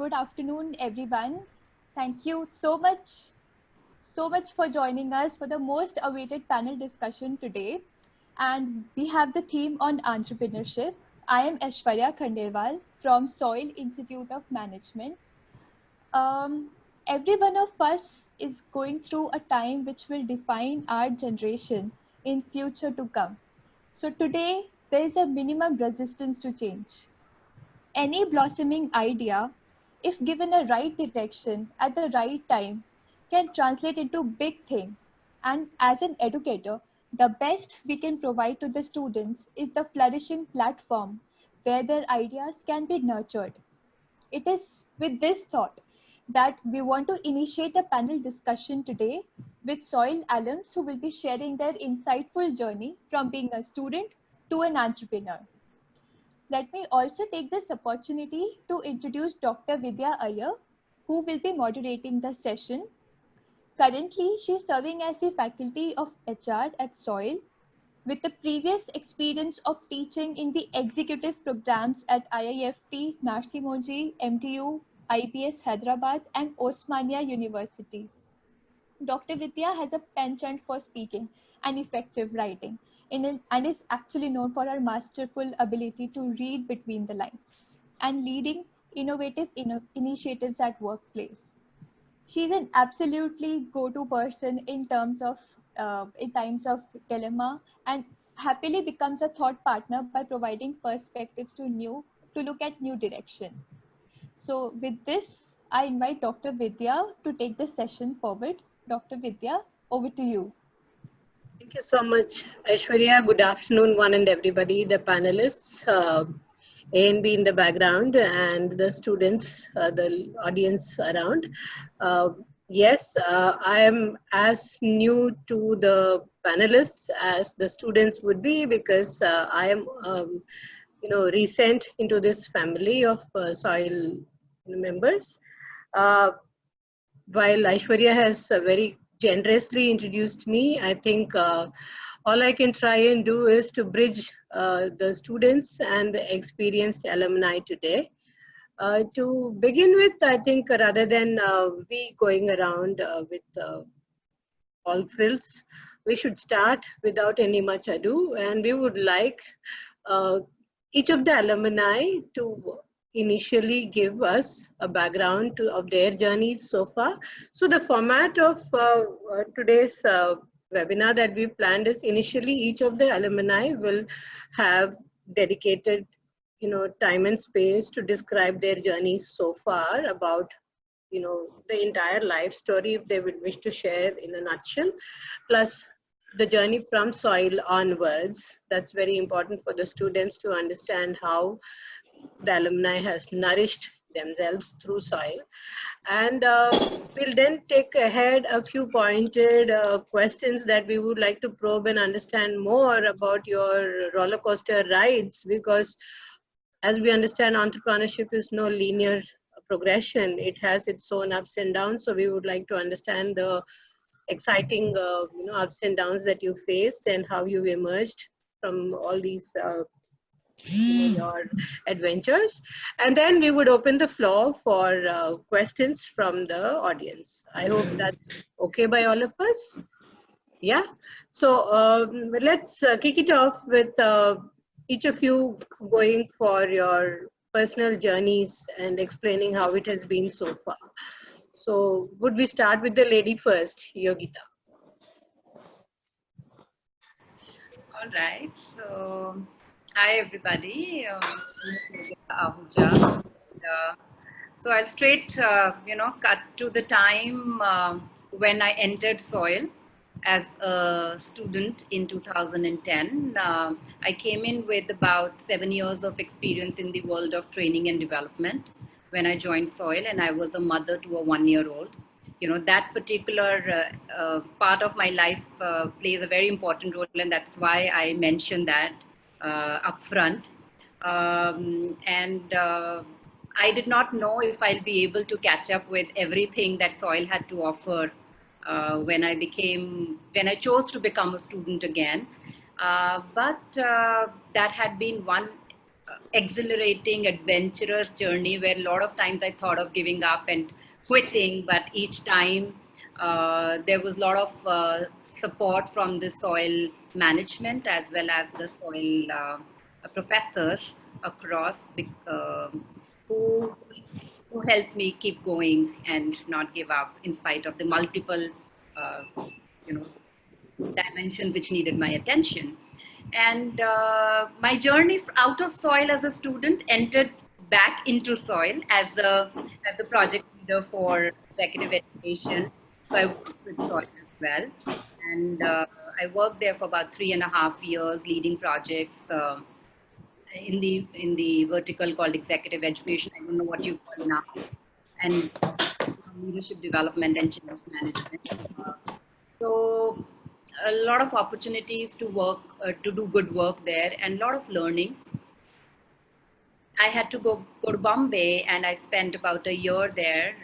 Good afternoon, everyone. Thank you so much for joining us for the most awaited panel discussion today. And we have the theme on entrepreneurship. I am Aishwarya Khandelwal from Soil Institute of Management. Um, every one of us is going through a time which will define our generation in future to come. So today, there is a minimum resistance to change. Any blossoming idea, if given a right direction at the right time, can translate into big thing. And as an educator, the best we can provide to the students is the flourishing platform where their ideas can be nurtured. It is with this thought that we want to initiate a panel discussion today with soil alums who will be sharing their insightful journey from being a student to an entrepreneur. Let me also take this opportunity to introduce Dr. Vidya Iyer, who will be moderating the session. Currently, she is serving as the Faculty of HR at SOIL with the previous experience of teaching in the executive programs at IIFT, Narsi Monji, MTU, IBS Hyderabad, and Osmania University. Dr. Vidya has a penchant for speaking and effective writing and is actually known for her masterful ability to read between the lines and leading innovative initiatives at workplace. She's an absolutely go-to person in times of dilemma and happily becomes a thought partner by providing perspectives to look at new direction. So with this, I invite Dr. Vidya to take the session forward. Dr. Vidya, over to you. Thank you so much, Aishwarya. Good afternoon, one and everybody, the panelists, A and B in the background, and the students, the audience around. Yes, I am as new to the panelists as the students would be because I am, recent into this family of soil members. Uh, while Aishwarya has very generously introduced me, I think all I can try and do is to bridge the students and the experienced alumni today. To begin with, I think rather than we going around with all frills, we should start without any much ado, and we would like uh, each of the alumni to initially give us a background of their journeys so far. So the format of today's webinar that we planned is initially each of the alumni will have dedicated time and space to describe their journeys so far about the entire life story if they would wish to share in a nutshell, plus the journey from soil onwards. That's very important for the students to understand how the alumni has nourished themselves through soil. And we'll then take ahead a few pointed questions that we would like to probe and understand more about your roller coaster rides, because as we understand, entrepreneurship is no linear progression. It has its own ups and downs. So we would like to understand the exciting ups and downs that you faced and how you emerged from all these your adventures. And then we would open the floor for questions from the audience. I hope that's okay by all of us. Yeah. So let's kick it off with each of you going for your personal journeys and explaining how it has been so far. So would we start with the lady first, Yogita? All right. So, hi everybody. Ahuja. So I'll straight, cut to the time when I entered Soil as a student in 2010. I came in with about 7 years of experience in the world of training and development when I joined Soil, and I was a mother to a 1-year-old. That particular part of my life plays a very important role, and that's why I mentioned that upfront. And I did not know if I'll be able to catch up with everything that Soil had to offer when I chose to become a student again. But that had been one exhilarating, adventurous journey where a lot of times I thought of giving up and quitting, but each time there was a lot of support from the soil management as well as the soil professors across who who helped me keep going and not give up in spite of the multiple uh, you know dimensions which needed my attention. And my journey out of soil as a student entered back into soil as the project leader for executive education. So I worked with soil as well. And I worked there for about 3.5 years, leading projects in the vertical called executive education. I don't know what you call now, and leadership development and change management. So a lot of opportunities to work, to do good work there, and a lot of learning. I had to go to Bombay, and I spent about a year there.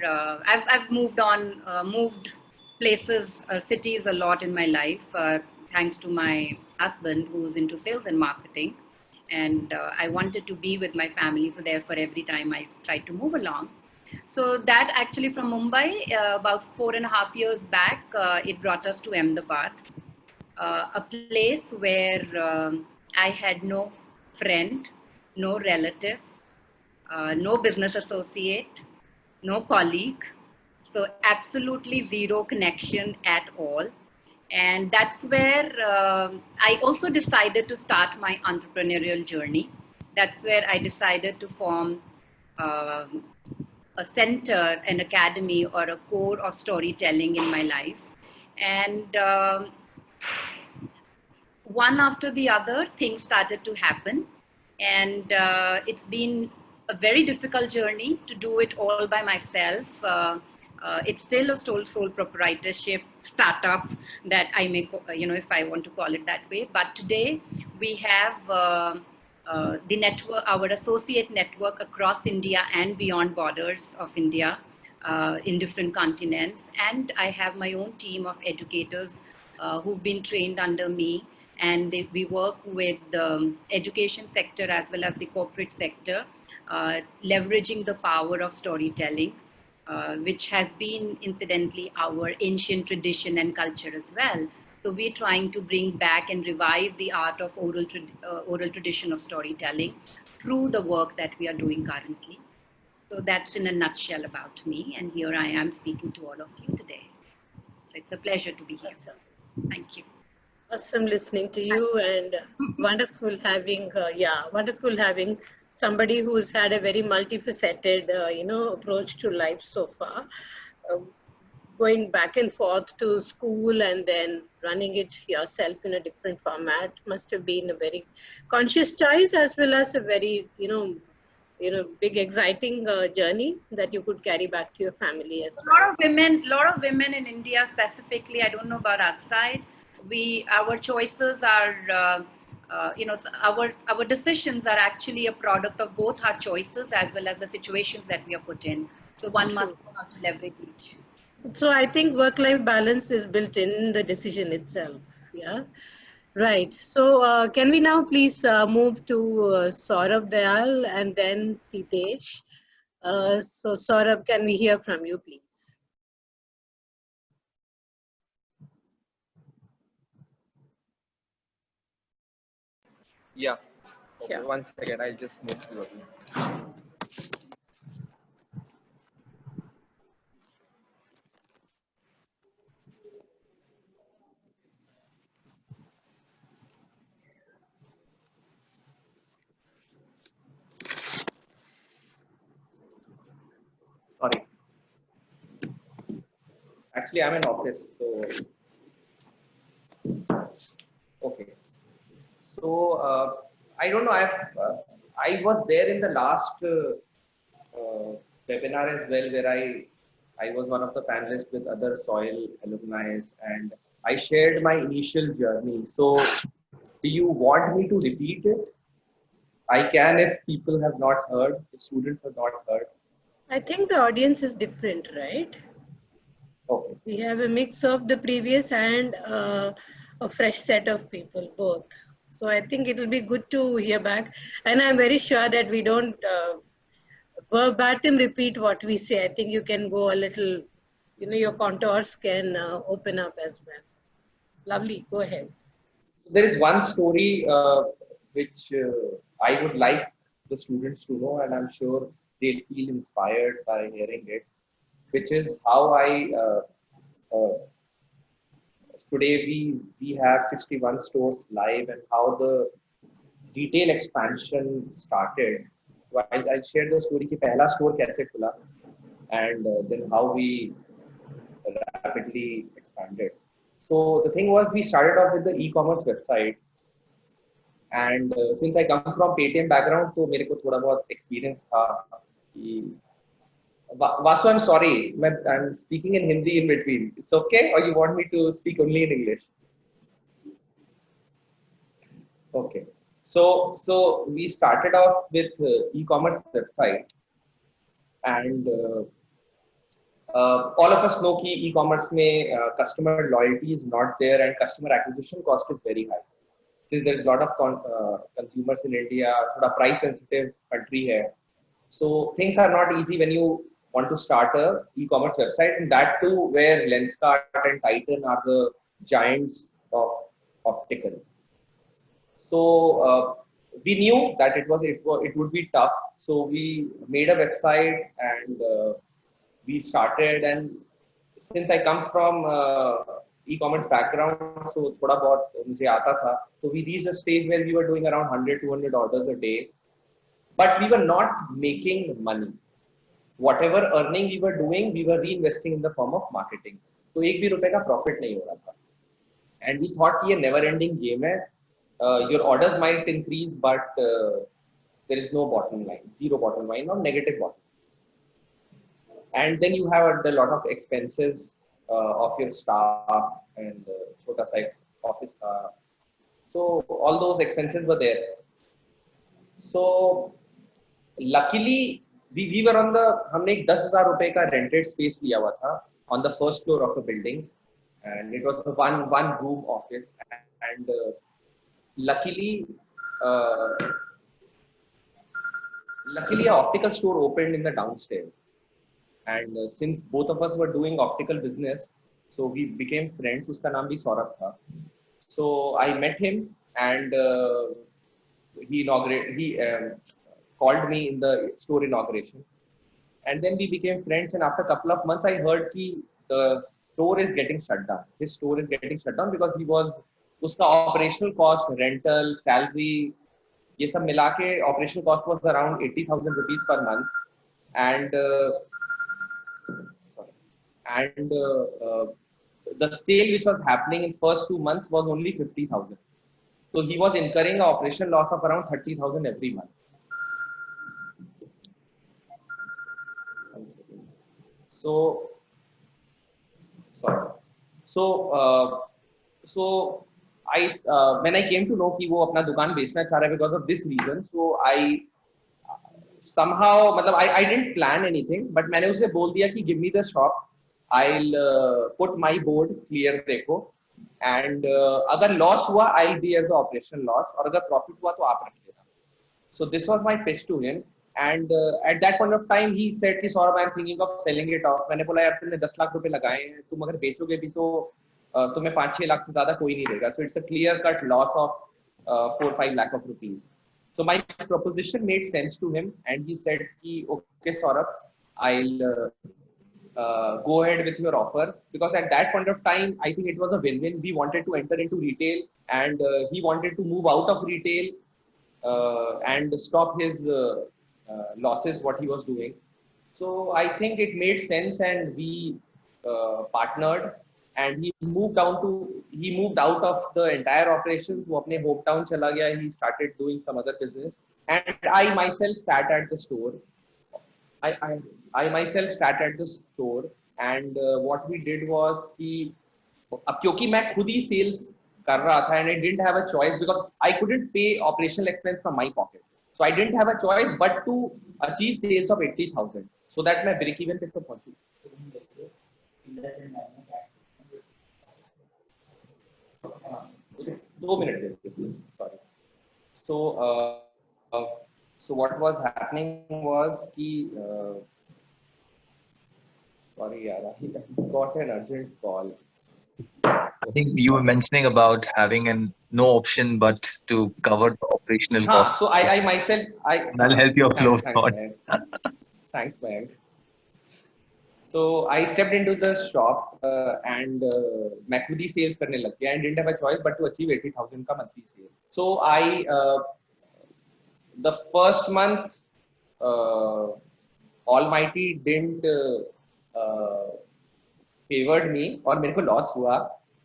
I've moved on, moved places, cities a lot in my life, thanks to my husband who's into sales and marketing. And I wanted to be with my family, so therefore every time I tried to move along. So that actually from Mumbai, about 4.5 years back, it brought us to Ahmedabad, a place where I had no friend, no relative, no business associate, no colleague. So absolutely zero connection at all. And that's where I also decided to start my entrepreneurial journey. That's where I decided to form a center, an academy, or a core of storytelling in my life. And one after the other, things started to happen. And it's been a very difficult journey to do it all by myself. It's still a sole proprietorship startup that I make, if I want to call it that way. But today we have the network, our associate network across India and beyond borders of India, in different continents. And I have my own team of educators who've been trained under me. And we work with the education sector as well as the corporate sector, leveraging the power of storytelling, which has been incidentally our ancient tradition and culture as well. So we're trying to bring back and revive the art of oral tradition of storytelling through the work that we are doing currently. So that's in a nutshell about me. And here I am speaking to all of you today. So it's a pleasure to be here. Awesome. Thank you. Awesome listening to you, and wonderful having, wonderful having somebody who's had a very multifaceted, approach to life so far. Going back and forth to school and then running it yourself in a different format must have been a very conscious choice, as well as a very, big exciting journey that you could carry back to your family as well. A lot of women in India specifically, I don't know about outside, our choices are, our decisions are actually a product of both our choices as well as the situations that we are put in. So one must know how to leverage each. So I think work-life balance is built in the decision itself. Yeah. Right. So can we now please move to Saurabh Dayal and then Sitesh. So Saurabh, can we hear from you, please? Yeah. Okay, Sure. 1 second. I'll just move to it. Sorry. Actually, I'm in office, so okay. So I don't know. I was there in the last webinar as well, where I was one of the panelists with other soil alumni, and I shared my initial journey. So, do you want me to repeat it? I can if people have not heard, if students have not heard. I think the audience is different, right? Okay. We have a mix of the previous and a fresh set of people, both. So I think it will be good to hear back. And I'm very sure that we don't verbatim repeat what we say. I think you can go a little, your contours can open up as well. Lovely. Go ahead. There is one story which I would like the students to know, and I'm sure they'll feel inspired by hearing it, which is how today we have 61 stores live, and how the retail expansion started. So I'll share the story कि पहला store कैसे खुला, and then how we rapidly expanded. So the thing was, we started off with the e-commerce website, and since I come from Paytm background, तो मेरे को थोड़ा बहुत experience था कि Vasu, I'm sorry, I'm speaking in Hindi in between. It's okay, or you want me to speak only in English? Okay. So we started off with e-commerce website, and all of us know कि e-commerce में customer loyalty is not there, and customer acquisition cost is very high. Since there is a lot of consumers in India, थोड़ा price sensitive country है, so things are not easy when you want to start a e-commerce website, and that too where Lenskart and Titan are the giants of optical. So we knew that it would be tough. So we made a website, and we started. And since I come from e-commerce background, so thoda bahut mujhe aata tha. So we reached a stage where we were doing around 100-200 orders a day, but we were not making money. Whatever earning we were doing, we were reinvesting in the form of marketing. तो एक भी रुपए का profit नहीं हो रहा था. And we thought कि ये never-ending game है. Your orders might increase, but there is no bottom line, zero bottom line, or negative bottom. And then you have a lot of expenses of your staff and chota site office staff. So all those expenses were there. So luckily we were on the, हमने एक 10,000 रुपए का rented space लिया हुआ था on the first floor of a building, and it was a one room office, and luckily an optical store opened in the downstairs, and since both of us were doing optical business, so we became friends. उसका नाम भी सौरभ था. So I met him, and he called me in the store inauguration, and then we became friends. And after a couple of months, I heard कि the store is getting shut down. His store is getting shut down because उसका operational cost, rental, salary, ये सब मिला के operational cost was around 80,000 rupees per month, and the sale which was happening in first 2 months was only 50,000. So he was incurring an operation loss of around 30,000 every month. So I when I came to know कि वो अपना दुकान बेचना चाह रहा है because of this reason, so I somehow मतलब I didn't plan anything, but मैंने उसे बोल दिया कि give me the shop, I'll put my board clear देखो, and अगर loss हुआ I'll bear the operation loss, और अगर profit हुआ तो आप रख लेना. So this was my pitch to him, and at that point of time he said कि Saurabh, I'm thinking of selling it off. मैंने बोला यार तुमने 10 लाख रुपए लगाए हैं, तुम अगर बेचोगे भी तो तुम्हें 5-6 लाख से ज्यादा कोई नहीं देगा. So it's a clear cut loss of 4-5 lakh of rupees. So my proposition made sense to him, and he said कि okay Saurabh, I'll go ahead with your offer, because at that point of time I think it was a win-win. We wanted to enter into retail, and he wanted to move out of retail and stop his losses what he was doing. So I think it made sense, and we partnered, and he moved out of the entire operations. वो अपने hometown चला गया. He started doing some other business, and I myself sat at the store. I myself sat at the store, and what we did was कि अब क्योंकि मैं खुद ही sales कर रहा था, and I didn't have a choice because I couldn't pay operational expense from my pocket. So I didn't have a choice but to achieve sales of 80,000 so that मैं break even तक तो पहुंचूं. 2 minutes, please. Sorry. So so what was happening was कि sorry यार, I got an urgent call. I think you were mentioning about having an no option but to cover the operational costs. So I myself, And I'll help your flow of thanks thought. Mayank. Thanks Mayank. So I stepped into the shop and मैं खुद ही sales करने लग गया and didn't have a choice but to achieve 80,000 का monthly sale. So the first month Almighty didn't favored me और मेरे को loss हुआ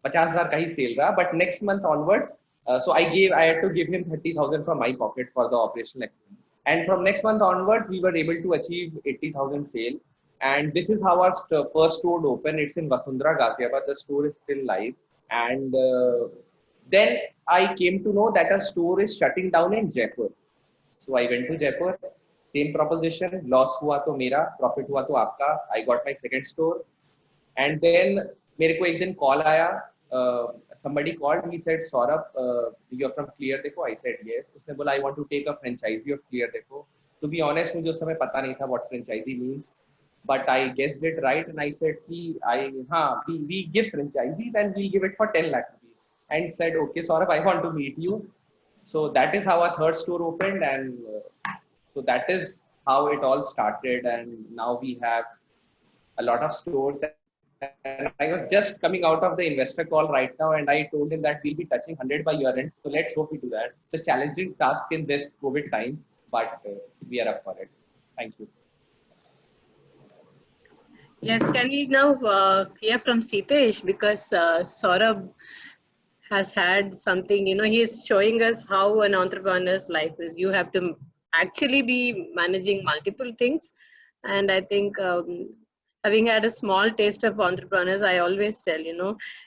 50,000 का ही sale रहा, but next month onwards so I had to give him 30,000 from my pocket for the operational expense, and from next month onwards we were able to achieve 80,000 sale. And this is how our first store opened. It's in Vasundhara, Ghaziabad. The store is still live. And then I came to know that a store is shutting down in Jaipur. So I went to Jaipur. Same proposition. Loss hua to mera, profit hua to aapka. I got my second store. And then मेरे को एक दिन call आया. Somebody called. He said, Saurabh, you're from Clear Dekho. I said yes. उसने बोला, I want to take a franchisee of Clear Dekho. To be honest, मुझे उस समय पता नहीं था what franchisee means. But I guessed it right, and I said, we give franchisees and we give it for 10 lakh rupees. And said, okay, Saurabh, I want to meet you. So that is how our third store opened, and so that is how it all started. And now we have a lot of stores. And I was just coming out of the investor call right now, and I told him that we'll be touching 100 by year end. So let's hope we do that. It's a challenging task in this COVID times, but we are up for it. Thank you. Yes, can we now hear from Sitesh, because Saurabh has had something, he is showing us how an entrepreneur's life is. You have to actually be managing multiple things. And I think having had a small taste of entrepreneurs, I always tell,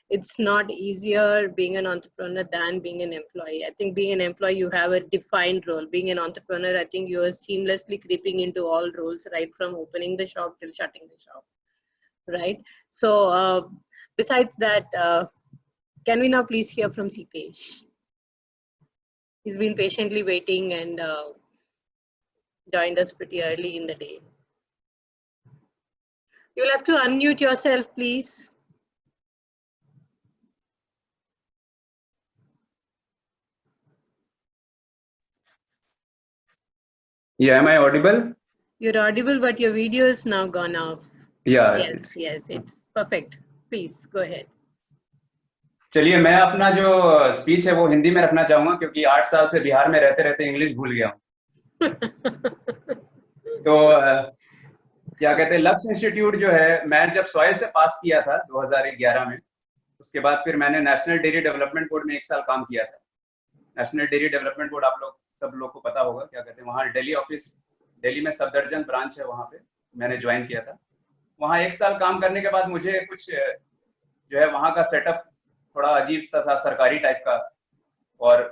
it's not easier being an entrepreneur than being an employee. I think being an employee, you have a defined role. Being an entrepreneur, I think you are seamlessly creeping into all roles, right from opening the shop till shutting the shop. Right. So besides that, can we now please hear from Sitesh? He's been patiently waiting and joined us pretty early in the day. You'll have to unmute yourself, please. Yeah, am I audible? You're audible, but your video is now gone off. Yeah. Yes, it's perfect. Please go ahead. चलिए, मैं अपना जो speech है वो हिंदी में रखना चाहूंगा, क्योंकि 8 साल से बिहार में रहते रहते इंग्लिश भूल गया हूँ। तो क्या कहते हैं, लक्ष्य इंस्टीट्यूट जो है, मैं जब सॉइल से पास किया था 2011 में, उसके बाद फिर मैंने नेशनल डेयरी डेवलपमेंट बोर्ड में 1 साल काम किया था। नेशनल डेयरी डेवलपमेंट बोर्ड आप लोग सब लोग को पता होगा, क्या कहते हैं, वहाँ दिल्ली ऑफिस, दिल्ली में सफदरजंग ब्रांच है, वहाँ पे मैंने ज्वाइन किया था। वहाँ 1 साल काम करने के बाद मुझे कुछ जो है वहाँ का सेटअप थोड़ा अजीब सा था, सरकारी टाइप का, और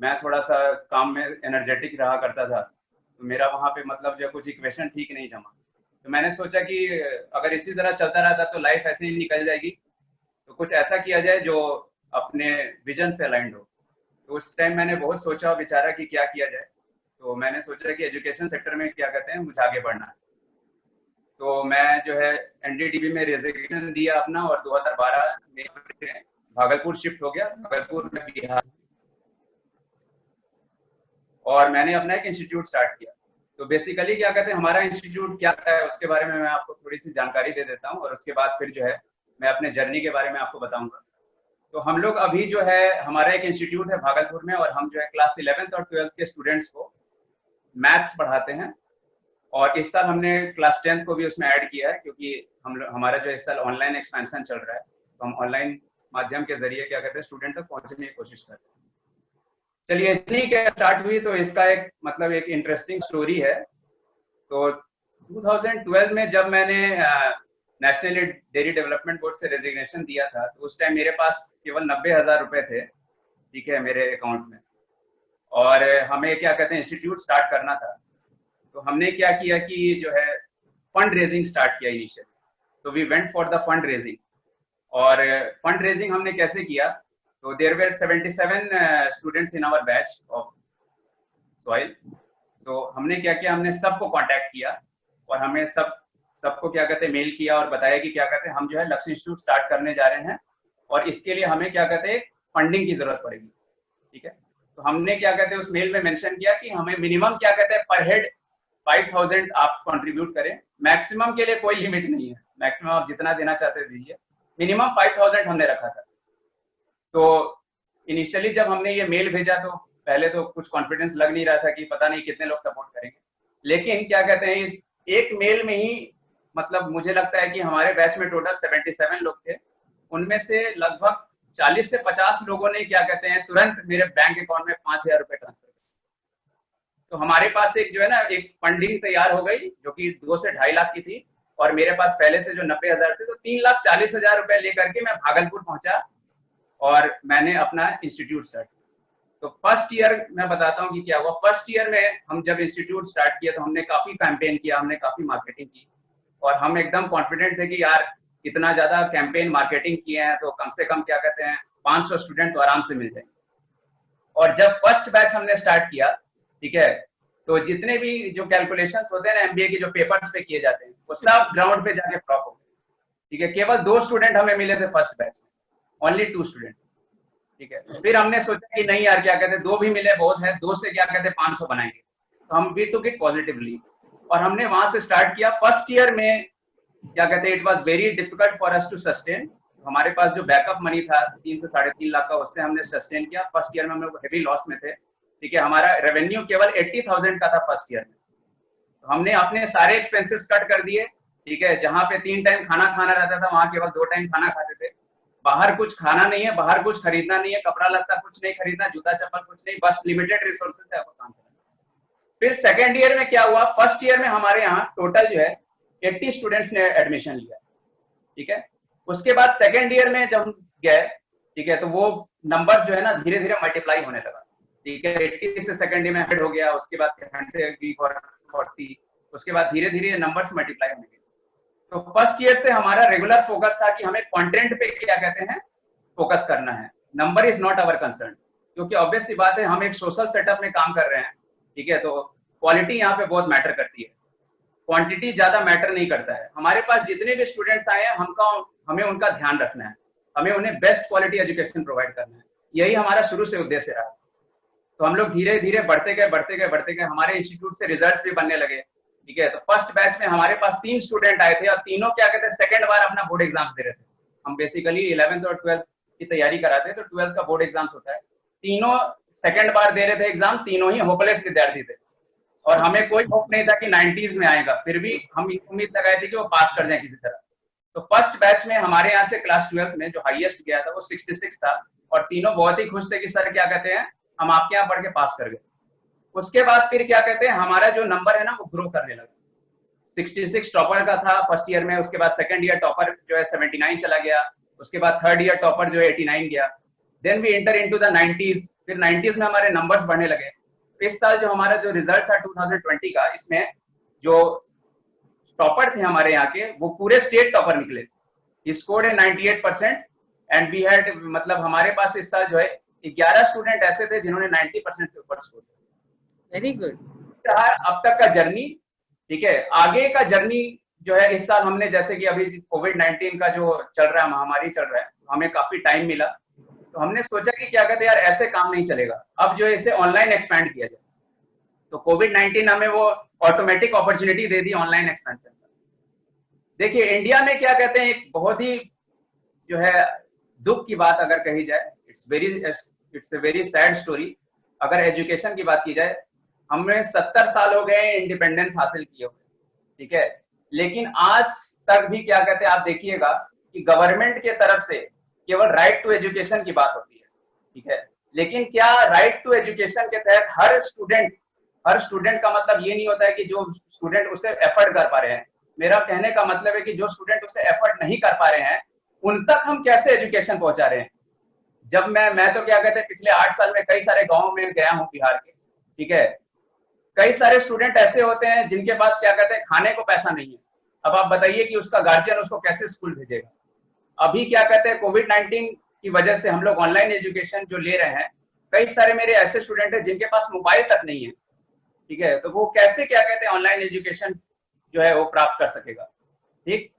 मैं थोड़ा सा काम में एनर्जेटिक रहा करता था, तो मेरा वहाँ पे मतलब जो कुछ इक्वेशन ठीक नहीं जमा। तो मैंने सोचा कि अगर इसी तरह चलता रहता तो लाइफ ऐसे ही निकल जाएगी, तो कुछ ऐसा किया जाए जो अपने विजन से अलाइंड हो। तो उस टाइम मैंने बहुत सोचा और विचारा कि क्या किया जाए। तो मैंने सोचा कि एजुकेशन सेक्टर में क्या कहते हैं मुझे आगे बढ़ना है। तो मैं जो है एनडीटीवी में रेजिग्नेशन दिया अपना, और 2012 में भागलपुर शिफ्ट हो गया, भागलपुर में बिहार, और मैंने अपना एक इंस्टीट्यूट स्टार्ट किया। तो बेसिकली क्या कहते हैं, हमारा इंस्टीट्यूट क्या है उसके बारे में मैं आपको थोड़ी सी जानकारी दे देता हूँ, और उसके बाद फिर जो है मैं अपने जर्नी के बारे में आपको बताऊंगा। तो हम लोग अभी जो है, हमारा एक इंस्टीट्यूट है भागलपुर में, और हम जो है क्लास 11th और 12th के स्टूडेंट्स को मैथ्स पढ़ाते हैं, और इस साल हमने क्लास 10th को भी उसमें ऐड किया है, क्योंकि हमारा जो इस साल ऑनलाइन एक्सपेंशन चल रहा है, तो हम ऑनलाइन माध्यम के जरिए क्या कहते हैं स्टूडेंट तक पहुंचने की कोशिश करते हैं। चलिए, इतनी क्या स्टार्ट हुई, तो इसका एक मतलब एक इंटरेस्टिंग स्टोरी है। तो 2012 में जब मैंने नेशनल डेयरी डेवलपमेंट बोर्ड से रेजिग्नेशन दिया था, तो उस टाइम मेरे पास केवल 90,000 रुपए थे, ठीक है, मेरे अकाउंट में, और हमें क्या कहते हैं इंस्टीट्यूट स्टार्ट करना था। तो हमने क्या किया कि जो है फंड रेजिंग स्टार्ट किया इनिशियल। तो we went for the fund raising, और फंड रेजिंग हमने कैसे किया, तो there were 77 students in our batch of SOIL. तो हमने क्या किया, हमने सबको कांटेक्ट किया और हमें सबको क्या कहते हैं मेल किया और बताया कि क्या कहते हैं हम जो है लक्ष्य इंस्टीट्यूट स्टार्ट करने जा रहे हैं और इसके लिए हमें क्या कहते हैं फंडिंग की जरूरत पड़ेगी। ठीक है, तो हमने क्या कहते हैं उस मेल में मेंशन किया कि हमें मिनिमम क्या कहते हैं पर हेड 5000 आप कंट्रीब्यूट करें। मैक्सिमम के लिए कोई लिमिट नहीं है, मैक्सिमम आप जितना देना चाहते हैं दीजिए, मिनिमम 5000 हमने रखा था। तो इनिशियली जब हमने ये मेल भेजा तो पहले तो कुछ कॉन्फिडेंस लग नहीं रहा था कि पता नहीं कितने लोग सपोर्ट करेंगे, लेकिन क्या कहते हैं इस एक मेल में ही मतलब मुझे लगता है कि हमारे बैच में टोटल 77 लोग थे, उनमें से लगभग 40 से 50 लोगों ने क्या कहते हैं तुरंत मेरे बैंक अकाउंट में 5000 रुपए ट्रांसफर कर। तो हमारे पास एक जो है ना एक फंडिंग तैयार हो गई जो कि 2 से 2.5 लाख की थी और मेरे पास पहले से जो 90,000 थे, तो 3,40,000 रुपए लेकर के मैं भागलपुर पहुंचा और मैंने अपना इंस्टीट्यूट स्टार्ट किया। तो फर्स्ट ईयर मैं बताता हूँ कि क्या हुआ। फर्स्ट ईयर में हम जब इंस्टीट्यूट स्टार्ट किया तो हमने काफी कैंपेन किया, हमने काफी मार्केटिंग की और हम एकदम कॉन्फिडेंट थे कि यार इतना ज्यादा कैंपेन मार्केटिंग किए हैं तो कम से कम क्या कहते हैं 500 स्टूडेंट तो आराम से मिल जाएंगे। और जब फर्स्ट बैच हमने स्टार्ट किया, ठीक है, तो जितने भी जो कैलकुलेशंस होते हैं ना एमबीए के जो पेपर्स पे किए जाते हैं वो सब ग्राउंड पे जाके फ्लॉप हो गए। ठीक है, केवल 2 स्टूडेंट हमें मिले थे फर्स्ट बैच में, ओनली 2 स्टूडेंट्स। ठीक है, फिर हमने सोचा कि नहीं यार क्या कहते हैं 2 भी मिले बहुत है, 2 से क्या कहते हैं 500 बनाएंगे। तो हम वी टुक इट पॉजिटिवली और हमने वहां से स्टार्ट किया। फर्स्ट ईयर में क्या कहते हैं it was very difficult for us to sustain. हमारे पास जो बैकअप मनी था 3 से 3.5 लाख का, उससे हमने सस्टेन किया। फर्स्ट ईयर में हम लोग हेवी लॉस में थे। ठीक है, हमारा रेवेन्यू केवल 80,000 का था फर्स्ट ईयर में। तो हमने अपने सारे एक्सपेंसेस कट कर दिए। ठीक है, जहां पे 3 टाइम खाना खाना रहता था वहां केवल 2 टाइम खाना खाते थे। बाहर कुछ खाना नहीं है, बाहर कुछ खरीदना नहीं है, कपड़ा लत्ता कुछ नहीं खरीदना, जूता चप्पल कुछ नहीं, बस लिमिटेड रिसोर्सेज से आपको काम करना। फिर सेकेंड ईयर में क्या हुआ, फर्स्ट ईयर में हमारे यहाँ टोटल जो है 80 स्टूडेंट्स ने एडमिशन लिया। ठीक है, उसके बाद सेकेंड ईयर में जब हम गए, ठीक है, तो वो नंबर जो है ना धीरे धीरे मल्टीप्लाई होने लगा। ठीक है, 80 से सेकेंड ईयर में 100 हो गया, उसके बाद 100 से 40, उसके बाद धीरे धीरे नंबर्स मल्टीप्लाई होने लगे। तो फर्स्ट ईयर से हमारा रेगुलर फोकस था कि हमें कंटेंट पे क्या कहते हैं फोकस करना है। Number is not our concern, क्योंकि ऑब्वियस सी बात है हम एक सोशल सेटअप में काम कर रहे हैं। ठीक है, तो क्वालिटी यहाँ पे बहुत मैटर करती है, क्वांटिटी ज्यादा मैटर नहीं करता है। हमारे पास जितने भी स्टूडेंट्स आए हैं हमें उनका ध्यान रखना है, हमें उन्हें बेस्ट क्वालिटी एजुकेशन प्रोवाइड करना है, यही हमारा शुरू से उद्देश्य रहा। तो हम लोग धीरे धीरे बढ़ते गए, हमारे इंस्टीट्यूट से रिजल्ट्स भी बनने लगे। ठीक है, तो फर्स्ट बैच में हमारे पास 3 स्टूडेंट आए थे और तीनों क्या कहते हैं सेकंड बार अपना बोर्ड एग्जाम्स दे रहे थे। हम बेसिकली 11th और 12th की तैयारी कराते हैं, तो 12th का बोर्ड एग्जाम्स होता है। तीनों सेकंड बार दे रहे थे एग्जाम, तीनों ही होपलेस विद्यार्थी थे और हमें कोई होप नहीं था कि 90s में आएगा, फिर भी हम उम्मीद लगाए थे कि वो पास कर जाए किसी तरह। तो फर्स्ट बैच में हमारे यहाँ से क्लास 12th में जो हाईएस्ट गया था वो 66 था और तीनों बहुत ही खुश थे कि सर क्या कहते हैं हम आपके यहाँ पढ़ के पास कर गए। उसके बाद फिर क्या कहते हैं हमारा जो नंबर है ना वो ग्रो करने लगा। 66 टॉपर का था फर्स्ट ईयर में, उसके बाद सेकंड ईयर टॉपर जो है 79 चला गया, उसके बाद थर्ड ईयर टॉपर जो है 89 गया। Then we enter into the 90s, फिर 90s में हमारे नंबर्स बढ़ने लगे। इस साल जो हमारा जो रिजल्ट था 2020 का, इसमें जो टॉपर थे हमारे यहाँ के वो पूरे स्टेट टॉपर निकले। He scored 98% and we had मतलब हमारे पास इस साल जो है 11 स्टूडेंट ऐसे थे जिन्होंने 90% से ऊपर स्कोर किया। Very good. अब तक का जर्नी। ठीक है, आगे का जर्नी जो है इस साल हमने जैसे कि अभी कोविड-19 का जो चल रहा है, महामारी चल रहा है, हमें काफी टाइम मिला, तो हमने सोचा कि क्या कहते हैं यार ऐसे काम नहीं चलेगा, अब जो है इसे ऑनलाइन एक्सपैंड किया जाए। तो कोविड-19 हमें वो ऑटोमेटिक अपॉर्चुनिटी दे दी ऑनलाइन एक्सपेंशन। देखिए इंडिया में क्या कहते हैं एक बहुत ही जो है दुख की बात अगर कही जाए, it's a very sad story. अगर एजुकेशन की बात की जाए, हमें 70 साल हो गए इंडिपेंडेंस हासिल किए हुए, ठीक है, लेकिन आज तक भी क्या कहते हैं आप देखिएगा कि गवर्नमेंट के तरफ से केवल राइट टू एजुकेशन की बात होती है। ठीक है, लेकिन क्या राइट टू एजुकेशन के तहत हर स्टूडेंट का मतलब ये नहीं होता है कि जो स्टूडेंट उसे एफर्ट कर पा रहे हैं। मेरा कहने का मतलब है कि जो स्टूडेंट उसे एफर्ट नहीं कर पा रहे हैं उन तक हम कैसे एजुकेशन पहुंचा रहे हैं। जब मैं तो क्या कहते हैं पिछले 8 साल में कई सारे गाँव में गया हूँ बिहार के। ठीक है, कई सारे स्टूडेंट ऐसे होते हैं जिनके पास क्या कहते हैं खाने को पैसा नहीं है। अब आप बताइए कि उसका गार्जियन उसको कैसे स्कूल भेजेगा। अभी क्या कहते हैं कोविड-19 की वजह से हम लोग ऑनलाइन एजुकेशन जो ले रहे हैं, कई सारे मेरे ऐसे स्टूडेंट हैं जिनके पास मोबाइल तक नहीं है। ठीक है, तो वो कैसे क्या कहते हैं ऑनलाइन एजुकेशन जो है वो प्राप्त कर सकेगा। ठीक,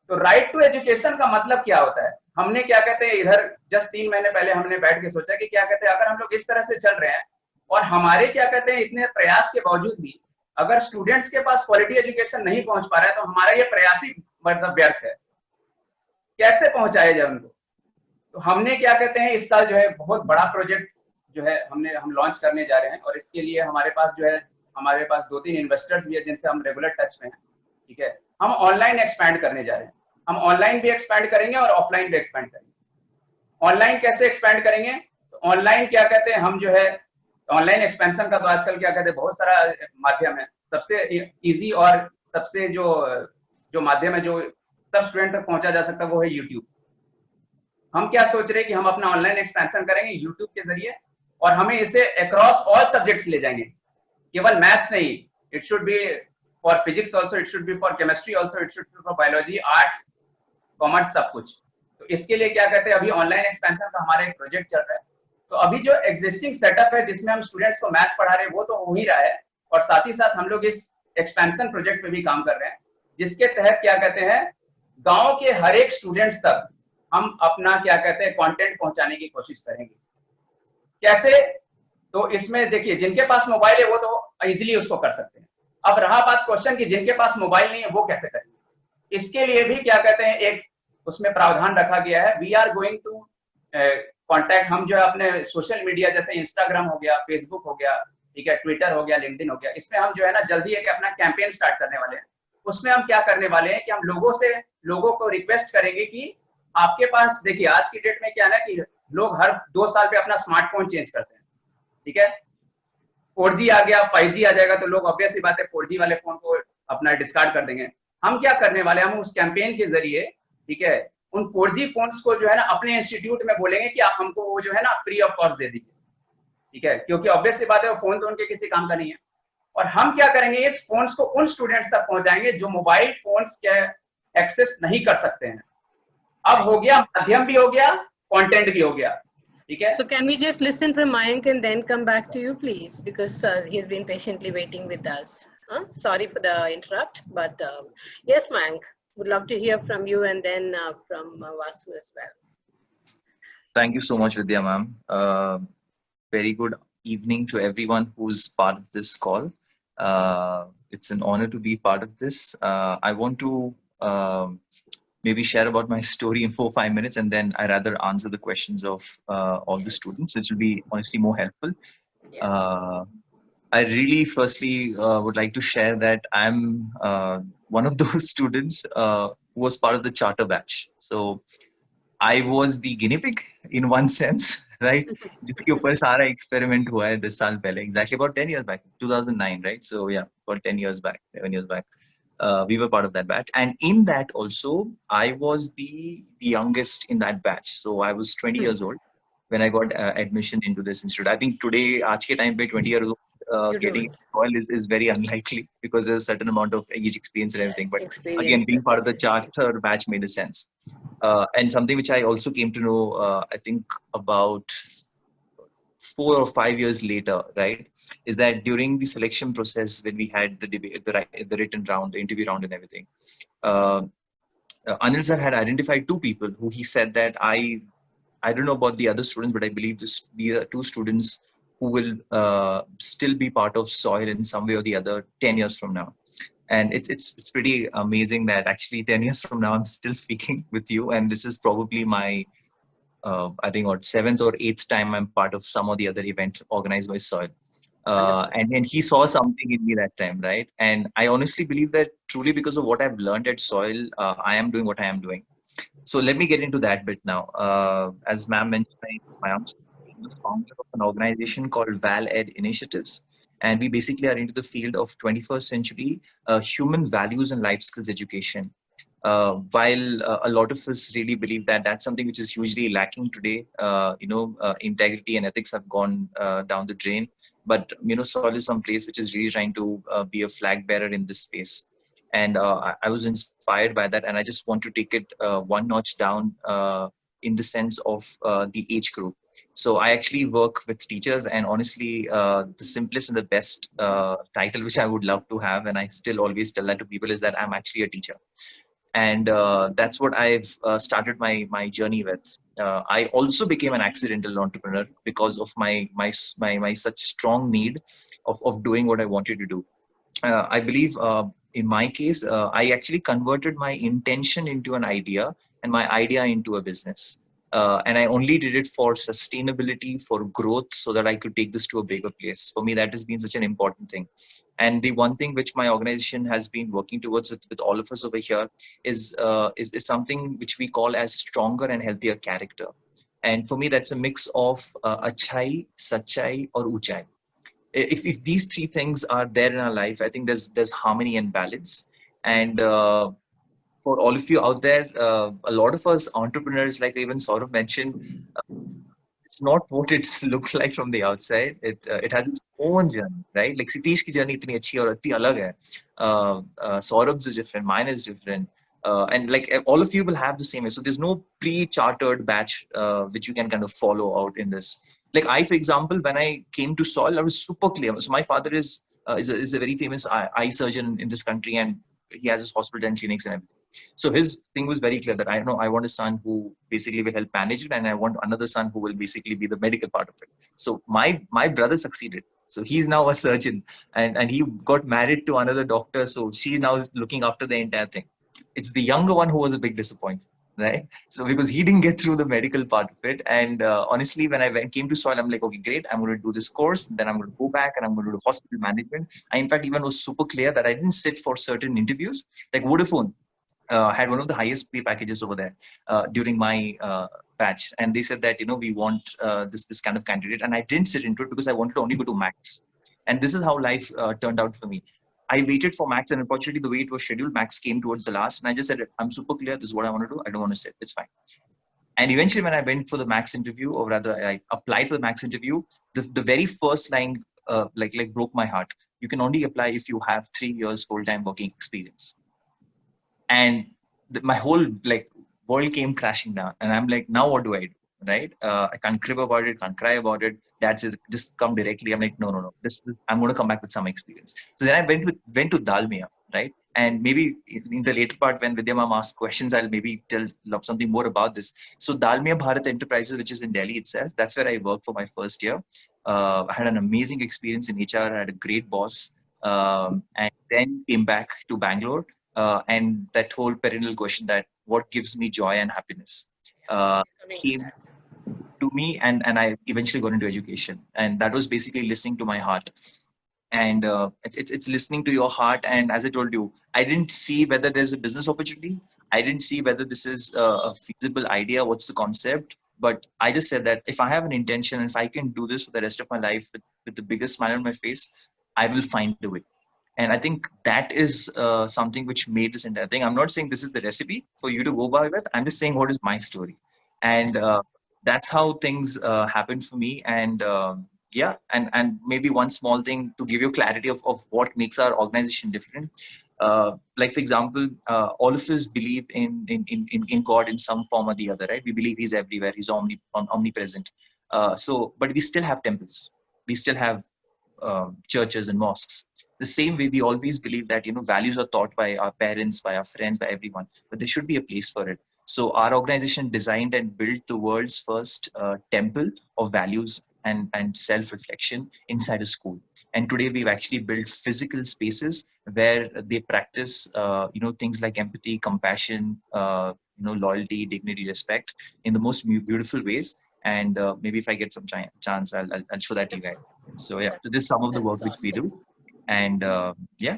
तो राइट टू एजुकेशन का मतलब क्या होता है? हमने क्या कहते हैं इधर जस्ट 3 महीने पहले हमने बैठ के सोचा कि क्या कहते हैं अगर हम लोग इस तरह से चल रहे हैं और हमारे क्या कहते हैं इतने प्रयास के बावजूद भी अगर स्टूडेंट्स के पास क्वालिटी एजुकेशन नहीं पहुंच पा रहा है, तो हमारा ये प्रयास ही मतलब व्यर्थ है। कैसे पहुंचाया जाए उनको? तो हमने क्या कहते हैं इस साल जो है बहुत बड़ा प्रोजेक्ट जो है हम लॉन्च करने जा रहे हैं, और इसके लिए हमारे पास जो है हमारे पास 2-3 इन्वेस्टर्स भी है जिनसे हम रेगुलर टच में हैं। ठीक है, हम ऑनलाइन एक्सपैंड करने जा रहे हैं। हम ऑनलाइन भी एक्सपैंड करेंगे और ऑफलाइन भी एक्सपैंड करेंगे। ऑनलाइन कैसे एक्सपैंड करेंगे? तो ऑनलाइन क्या कहते हैं हम जो है ऑनलाइन एक्सपेंशन का तो आजकल क्या कहते हैं बहुत सारा माध्यम है। सबसे इजी और सबसे जो माध्यम है जो सब स्टूडेंट तक पहुंचा जा सकता है वो है यूट्यूब। हम क्या सोच रहे हैं कि हम अपना ऑनलाइन एक्सपेंशन करेंगे यूट्यूब के जरिए, और हमें इसे अक्रॉस ऑल सब्जेक्ट्स ले जाएंगे। केवल मैथ्स नहीं, it should B for physics also, it should B for chemistry also, it should B for biology, arts, commerce, सब कुछ। तो इसके लिए क्या कहते हैं अभी ऑनलाइन एक्सपेंशन का हमारा एक प्रोजेक्ट चल रहा है। तो अभी जो एग्जिस्टिंग सेटअप है जिसमें हम स्टूडेंट्स को मैथ्स पढ़ा रहे हैं वो तो हो ही रहा है, और साथ ही साथ हम लोग इस एक्सपेंशन प्रोजेक्ट पे भी काम कर रहे हैं, जिसके तहत क्या कहते हैं गांव के हर एक स्टूडेंट्स तक हम अपना क्या कहते हैं कंटेंट पहुंचाने की कोशिश करेंगे। कैसे? तो इसमें देखिए जिनके पास मोबाइल है वो तो इजीली उसको कर सकते हैं। अब रहा बात क्वेश्चन की जिनके पास मोबाइल नहीं है वो कैसे करेंगे? इसके लिए भी क्या कहते हैं एक उसमें प्रावधान रखा गया है। We are going to contact, हम जो है अपने सोशल मीडिया जैसे इंस्टाग्राम हो गया, फेसबुक हो गया, ठीक है, ट्विटर हो गया, लिंक्डइन हो गया, इसमें हम जो है ना जल्दी एक अपना कैंपेन स्टार्ट करने वाले हैं। उसमें हम क्या करने वाले हैं कि हम लोगों को रिक्वेस्ट करेंगे कि आपके पास देखिए आज की डेट में क्या है ना कि लोग हर 2 साल पे अपना स्मार्टफोन चेंज करते हैं। ठीक है, 4G आ गया, 5G आ जाएगा तो लोग ऑब्वियस ही बात है 4G वाले फोन को अपना डिस्कार्ड कर देंगे। हम क्या करने वाले हैं, हम उस कैंपेन के जरिए, ठीक है, उन 4G फोन्स को जो है ना अपने इंस्टीट्यूट में बोलेंगे कि आप हमको वो जो है ना फ्री ऑफ कॉस्ट दे दीजिए। ठीक है, क्योंकि ऑब्वियस सी बात है वो फोन तो उनके किसी काम का नहीं है। और हम क्या करेंगे इस फोन्स को उन स्टूडेंट्स तक पहुंचाएंगे जो मोबाइल फोन्स के एक्सेस नहीं कर सकते हैं। अब हो गया, माध्यम भी हो गया, कंटेंट भी हो गया। ठीक है, So can we just listen from Mayank and then come back to you, please, because he's been patiently waiting with us. Sorry for the interrupt, but yes, Mayank, would love to hear from you and then from Vasu as well. Thank you so much, Vidya ma'am. Very good evening to everyone who's part of this call. It's an honor to be part of this. I want to maybe share about my story in 4-5 minutes, and then I rather answer the questions of all the students, which will be honestly more helpful. I really firstly would like to share that I'm one of those students who was part of the charter batch. So I was the guinea pig in one sense, right? जिसके ऊपर सारा experiment हुआ है 10 साल पहले, exactly about 10 years back, 2009, right? So yeah, about 10 years back, 11 years back. We were part of that batch, and in that also I was the youngest in that batch. So I was 20 years old when I got admission into this institute. I think today aaj ke time pe 20 years old getting soil is very unlikely because there's a certain amount of age experience and everything, but again being part of the charter batch made a sense. And something which I also came to know I think about 4 or 5 years later, right, is that during the selection process when we had the debate, the written round, the interview round and everything, Anil sir had identified 2 people who he said that I don't know about the other students, but I believe these are 2 students who will still be part of soil in some way or the other 10 years from now. And it's pretty amazing that actually 10 years from now I'm still speaking with you, and this is probably my I think what 7th or 8th time I'm part of some or the other event organized by Soil. And he saw something in me that time, right? And I honestly believe that truly because of what I've learned at Soil, I am doing what I am doing. So let me get into that bit now. As ma'am mentioned, I am the founder of an organization called ValEd Initiatives. And we basically are into the field of 21st century human values and life skills education. While a lot of us really believe that that's something which is hugely lacking today, integrity and ethics have gone down the drain. But, Soil is some place which is really trying to be a flag bearer in this space. And I was inspired by that. And I just want to take it one notch down in the sense of the age group. So I actually work with teachers, and honestly, the simplest and the best title which I would love to have, and I still always tell that to people, is that I'm actually a teacher. And that's what I've started my journey with. I also became an accidental entrepreneur because of my such strong need of doing what I wanted to do. I believe in my case, I actually converted my intention into an idea and my idea into a business. And I only did it for sustainability, for growth, so that I could take this to a bigger place. For me, that has been such an important thing. And the one thing which my organization has been working towards with all of us over here is something which we call as stronger and healthier character. And for me, that's a mix of achai, sachai, or uchai. If these three things are there in our life, I think there's harmony and balance. And for all of you out there, a lot of us entrepreneurs, like even Saurabh mentioned, it's not what it looks like from the outside. It has its own journey, right? Like Sitish ki journey itni achhi aur itni alag hai. Saurabh's is different, mine is different. And like all of you will have the same way. So there's no pre-chartered batch which you can kind of follow out in this. Like I, for example, when I came to Soil, I was super clear. So my father is a very famous eye surgeon in this country, and he has his hospital and clinics and everything. So his thing was very clear that I know I want a son who basically will help manage it, and I want another son who will basically be the medical part of it. So my brother succeeded. So he's now a surgeon, and he got married to another doctor. So she's now looking after the entire thing. It's the younger one who was a big disappointment, right? So because he didn't get through the medical part of it, and honestly, when I came to Soil, I'm like, okay, great, I'm going to do this course, then I'm going to go back and I'm going to do hospital management. I in fact even was super clear that I didn't sit for certain interviews, like Vodafone. Had one of the highest pay packages over there during my batch, and they said that we want this kind of candidate, and I didn't sit into it because I wanted to only go to Max, and this is how life turned out for me. I waited for Max, and unfortunately, the way it was scheduled, Max came towards the last, and I just said, I'm super clear. This is what I want to do. I don't want to sit. It's fine. And eventually, when I went for the Max interview, or rather, I applied for the Max interview, the very first line like broke my heart. You can only apply if you have 3 years full-time working experience. And my whole world came crashing down, and I'm like, now what do I do, right? I can't crib about it, can't cry about it. That's it, just come directly. I'm like, no, I'm going to come back with some experience. So then I went to Dalmia, right? And maybe in the later part, when Vidya ma'am asks questions, I'll maybe tell something more about this. So Dalmia Bharat Enterprises, which is in Delhi itself, that's where I worked for my first year. I had an amazing experience in HR. I had a great boss, and then came back to Bangalore. And that whole perennial question, that what gives me joy and happiness, came to me, and I eventually got into education. And that was basically listening to my heart. And it's listening to your heart. And as I told you, I didn't see whether there's a business opportunity. I didn't see whether this is a feasible idea, what's the concept. But I just said that if I have an intention, and if I can do this for the rest of my life with the biggest smile on my face, I will find a way. And I think that is something which made this entire thing. I'm not saying this is the recipe for you to go by with. I'm just saying what is my story. And that's how things happened for me. And yeah, and maybe one small thing to give you clarity of what makes our organization different. Like, for example, all of us believe in God in some form or the other, right? We believe He's everywhere. He's omnipresent. But we still have temples. We still have churches and mosques. The same way, we always believe that values are taught by our parents, by our friends, by everyone, but there should be a place for it. So our organization designed and built the world's first temple of values and self-reflection inside a school. And today we've actually built physical spaces where they practice things like empathy, compassion, loyalty, dignity, respect in the most beautiful ways. And maybe if I get some chance, I'll show that to you guys. So yeah, so this is some of the work which we do. And yeah,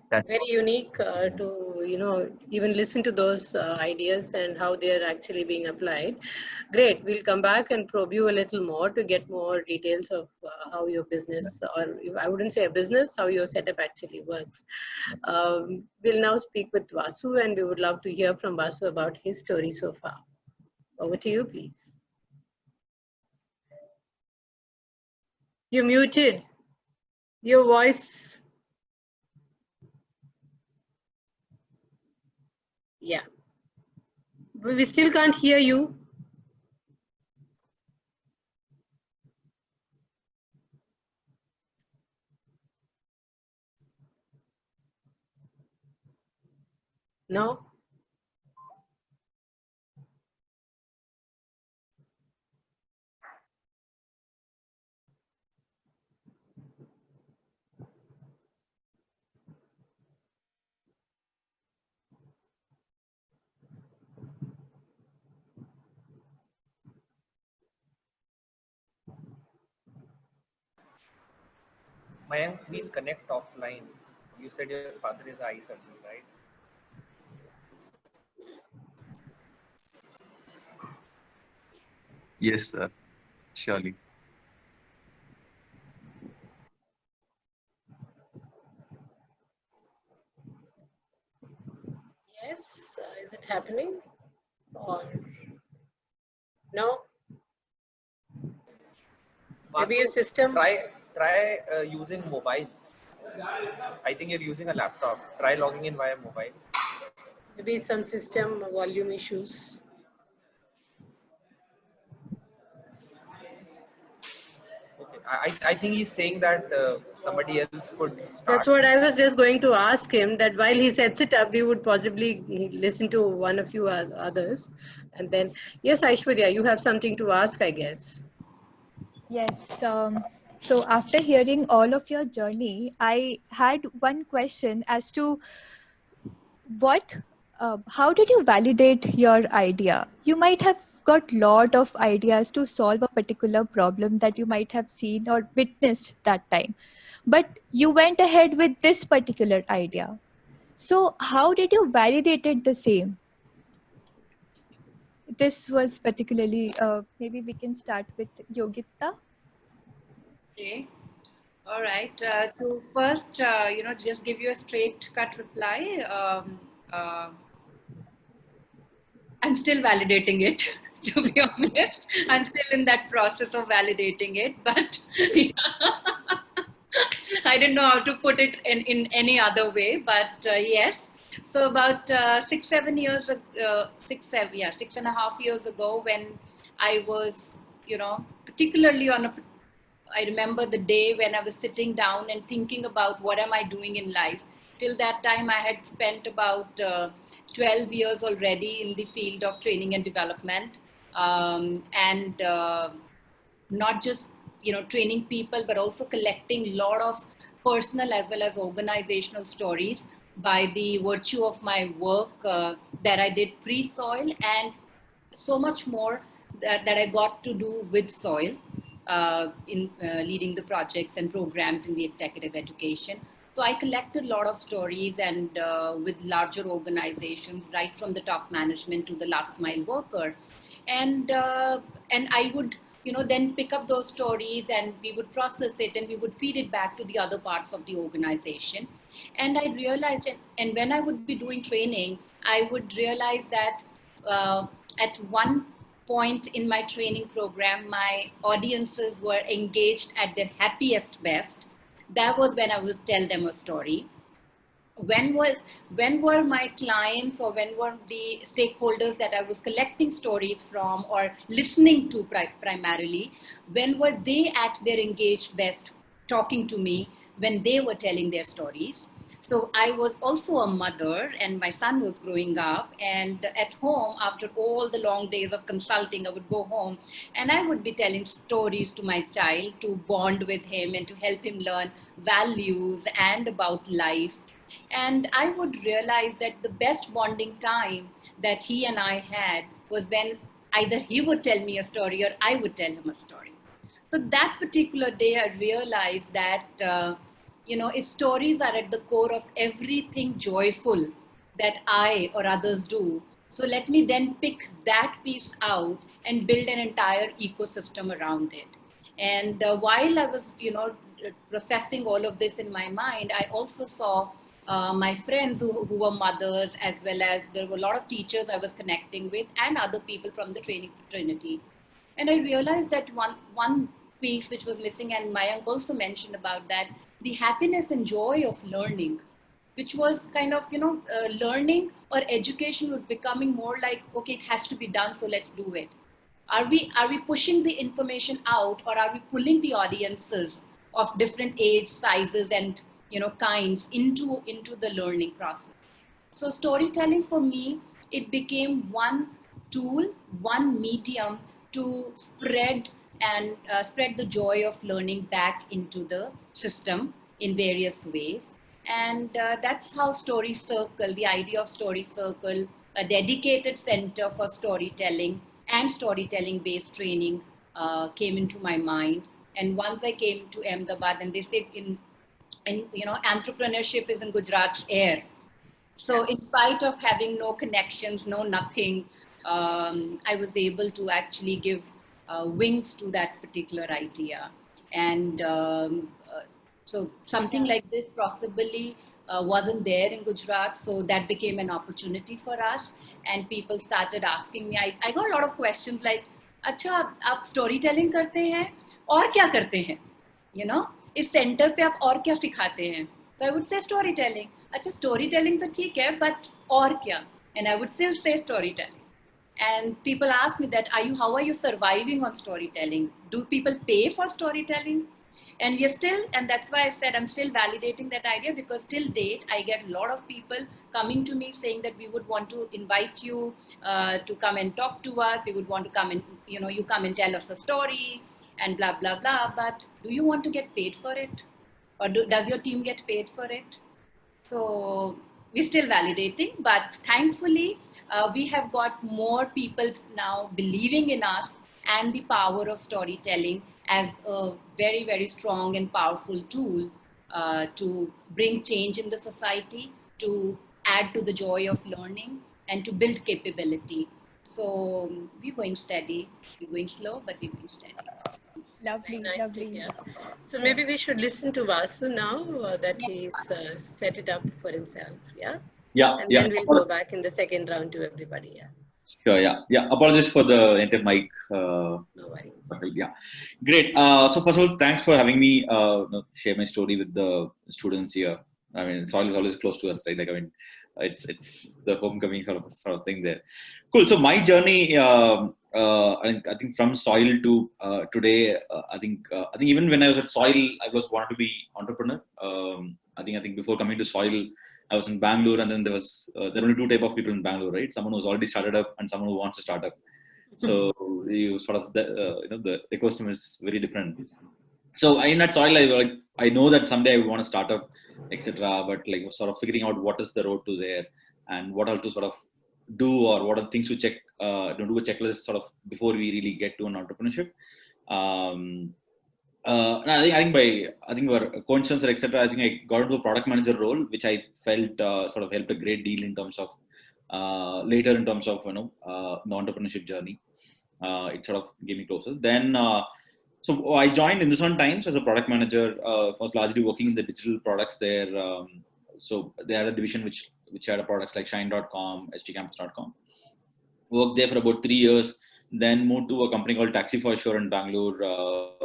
that's very unique to even listen to those ideas and how they are actually being applied. Great. We'll come back and probe you a little more to get more details of how your business, or I wouldn't say a business, how your setup actually works. We'll now speak with Vasu, and we would love to hear from Vasu about his story so far. Over to you, please. You're muted. Your voice. Yeah. We still can't hear you. No? Mayank, we'll connect offline. You said your father is eye surgeon, right? Yes, sir. Surely. Yes. Is it happening? Or no? Maybe your Vasu, system. try using mobile. I think you're using a laptop. Try logging in via mobile. Maybe some system volume issues. Okay. I think he's saying that somebody else could start. That's what I was just going to ask him, that while he sets it up, we would possibly listen to one of you others. And then, yes, Aishwarya, you have something to ask, I guess. Yes. So after hearing all of your journey, I had one question as to what, how did you validate your idea? You might have got lot of ideas to solve a particular problem that you might have seen or witnessed that time, but you went ahead with this particular idea. So how did you validate it the same? This was particularly, maybe we can start with Yogita. Okay. All right. To first, just give you a straight cut reply. I'm still validating it, to be honest. I'm still in that process of validating it, but I didn't know how to put it in any other way, but yes. So about 6 and a half years ago, when I was, particularly I remember the day when I was sitting down and thinking about what am I doing in life. Till that time, I had spent about 12 years already in the field of training and development, and not just training people, but also collecting a lot of personal as well as organizational stories by the virtue of my work that I did pre-soil, and so much more that I got to do with soil in leading the projects and programs in the executive education. So I collected a lot of stories, and with larger organizations, right from the top management to the last mile worker, and I would then pick up those stories, and we would process it, and we would feed it back to the other parts of the organization. And I realized, and when I would be doing training, I would realize that at one point in my training program, my audiences were engaged at their happiest best. That was when I would tell them a story. When were my clients, or when were the stakeholders that I was collecting stories from or listening to primarily, when were they at their engaged best talking to me when they were telling their stories? So I was also a mother, and my son was growing up, and at home, after all the long days of consulting, I would go home and I would be telling stories to my child to bond with him and to help him learn values and about life. And I would realize that the best bonding time that he and I had was when either he would tell me a story or I would tell him a story. So that particular day, I realized that, if stories are at the core of everything joyful that I or others do, so let me then pick that piece out and build an entire ecosystem around it. And while I was, processing all of this in my mind, I also saw my friends who were mothers, as well as there were a lot of teachers I was connecting with, and other people from the training fraternity. And I realized that one piece which was missing, and Mayank also mentioned about that, the happiness and joy of learning, which was kind of, learning or education was becoming more like, okay, it has to be done, so let's do it. Are we pushing the information out, or are we pulling the audiences of different age, sizes, and kinds into the learning process? So storytelling for me, it became one tool, one medium to spread and spread the joy of learning back into the system in various ways. And that's how Story Circle, the idea of Story Circle, a dedicated center for storytelling and storytelling based training came into my mind. And once I came to Ahmedabad, and they say in entrepreneurship is in Gujarat's air. So in spite of having no connections, no nothing, I was able to actually give wings to that particular idea. And so something like this possibly wasn't there in Gujarat. So that became an opportunity for us. And people started asking me, I got a lot of questions like, अच्छा आप storytelling करते हैं और क्या करते हैं? You know, इस center पे आप और क्या सिखाते हैं? So I would say storytelling. अच्छा storytelling तो ठीक है, but और क्या? And I would still say storytelling. And people ask me that, how are you surviving on storytelling? Do people pay for storytelling? And we are still, and that's why I said I'm still validating that idea, because till date, I get a lot of people coming to me saying that we would want to invite you to come and talk to us. We would want to come and, you come and tell us a story and blah, blah, blah. But do you want to get paid for it? Or does your team get paid for it? So we're still validating, but thankfully we have got more people now believing in us and the power of storytelling as a very, very strong and powerful tool to bring change in the society, to add to the joy of learning, and to build capability. So we're going steady. We're going slow, but we're going steady. Lovely, Nice to lovely. hear. So maybe we should listen to Vasu now that he's set it up for himself. Yeah. Yeah. And Yeah. then we'll go back in the second round to everybody else. Sure. Yeah. Yeah. Apologies for the inter mic. No worries. Yeah. Great. So first of all, thanks for having me share my story with the students here. I mean, soil is always close to us, right? Like, I mean, it's the homecoming sort of thing there. Cool. So my journey, I think from soil to today, I think even when I was at soil, I wanted to be entrepreneur. I think before coming to soil, I was in Bangalore, and then there were only two type of people in Bangalore, right? Someone who's already started up and someone who wants to start up. So you sort of the ecosystem is very different. So in that soil, I know that someday I want to start up, etc. But like sort of figuring out what is the road to there and what all to sort of do, or what are things to check, do a checklist sort of before we really get to an entrepreneurship. I think by coincidence or etc. I think I got into a product manager role, which I felt sort of helped a great deal in terms of later in terms of the entrepreneurship journey. It sort of gave me closer. Then so I joined Hindustan Times as a product manager. Was largely working in the digital products there. So they had a division which had products like Shine.com, htcampus.com. Worked there for about 3 years. Then moved to a company called Taxi for Sure in Bangalore.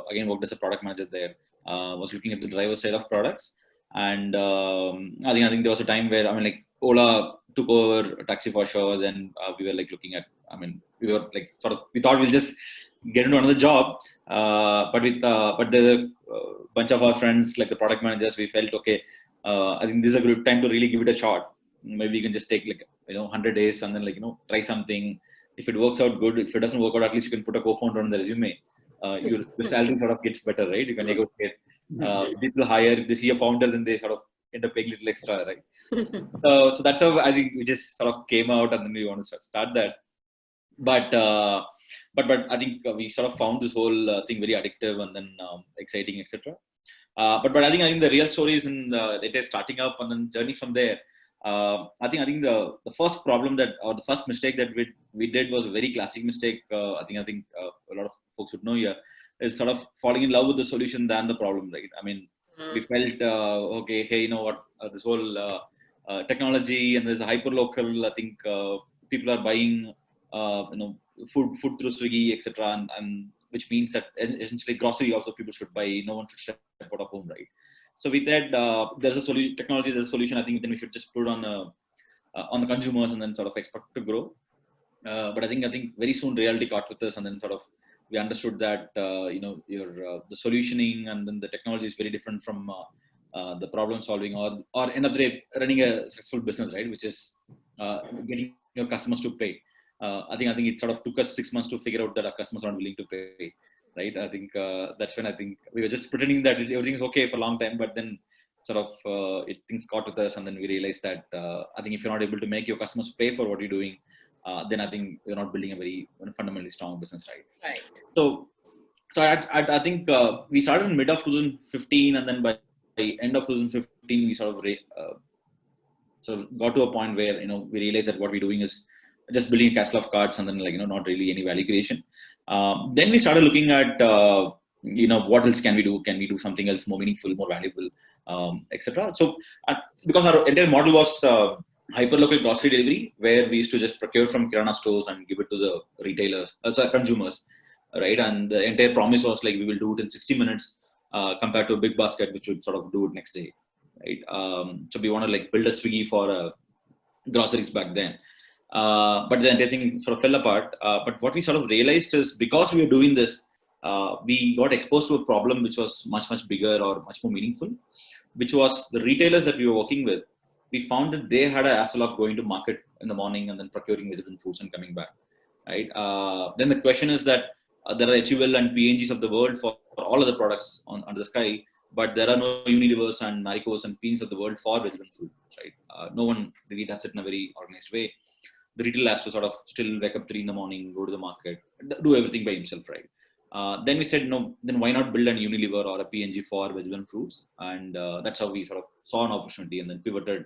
Again, worked as a product manager there. Was looking at the driver side of products. And I think there was a time where like Ola took over Taxi for Sure. Then we were like looking at. We were like we thought we'll just get into another job. But there's a bunch of our friends, like the product managers, we felt okay. I think this is a good time to really give it a shot. Maybe you can just take 100 days and then try something. If it works out, good. If it doesn't work out, at least you can put a co-founder on the resume. Your salary sort of gets better, right? You can negotiate. People hire. If they see a founder, then they sort of end up paying a little extra, right? So that's how I think we just sort of came out, and then we want to start that. But I think we sort of found this whole thing very addictive and then exciting, etc. But I think the real story is in it is starting up and then journey from there. I think the first problem or the first mistake that we did was a very classic mistake. I think a lot of folks would know here is sort of falling in love with the solution than the problem, right? We felt okay, hey, you know what, this whole technology and there's a hyper local. I think people are buying food through Swiggy, etc. And which means that essentially grocery also people should buy. No one should shop out of home, right? So with that, there's a solution. Technology is a solution. I think then we should just put it on the consumers and then sort of expect to grow. But I think very soon reality caught with us, and then sort of we understood that the solutioning and then the technology is very different from the problem solving, or end of the day running a successful business, right? Which is getting your customers to pay. I think it sort of took us 6 months to figure out that our customers are not willing to pay, right? I think that's when I think we were just pretending that everything is okay for a long time, but then sort of things caught with us, and then we realized that I think if you're not able to make your customers pay for what you're doing, then I think you're not building a very fundamentally strong business, right? Right. So I think we started in mid of 2015, and then by end of 2015 we sort of got to a point where we realized that what we're doing is just building a castle of cards, and then not really any value creation. Then we started looking at what else can we do? Can we do something else more meaningful, more valuable, etc. So because our entire model was hyperlocal grocery delivery, where we used to just procure from Kirana stores and give it to the retailers, consumers, right? And the entire promise was like we will do it in 60 minutes compared to a big basket, which would sort of do it next day, right? So we want to like build a Swiggy for groceries back then. But the entire thing sort of fell apart. But what we sort of realized is because we were doing this, we got exposed to a problem which was much, much bigger or much more meaningful, which was the retailers that we were working with. We found that they had a hassle of going to market in the morning and then procuring vegetable fruits and coming back, right? Then the question is that there are HUL and P&Gs of the world for all of the products under the sky, but there are no Unilevers and Maricos and Peens of the world for vegetable fruits, right? No one really does it in a very organized way. The retailer has to sort of still wake up 3 in the morning, go to the market, do everything by himself, right? Then we said, no, then why not build an Unilever or a P&G for vegetable fruits? And that's how we sort of saw an opportunity and then pivoted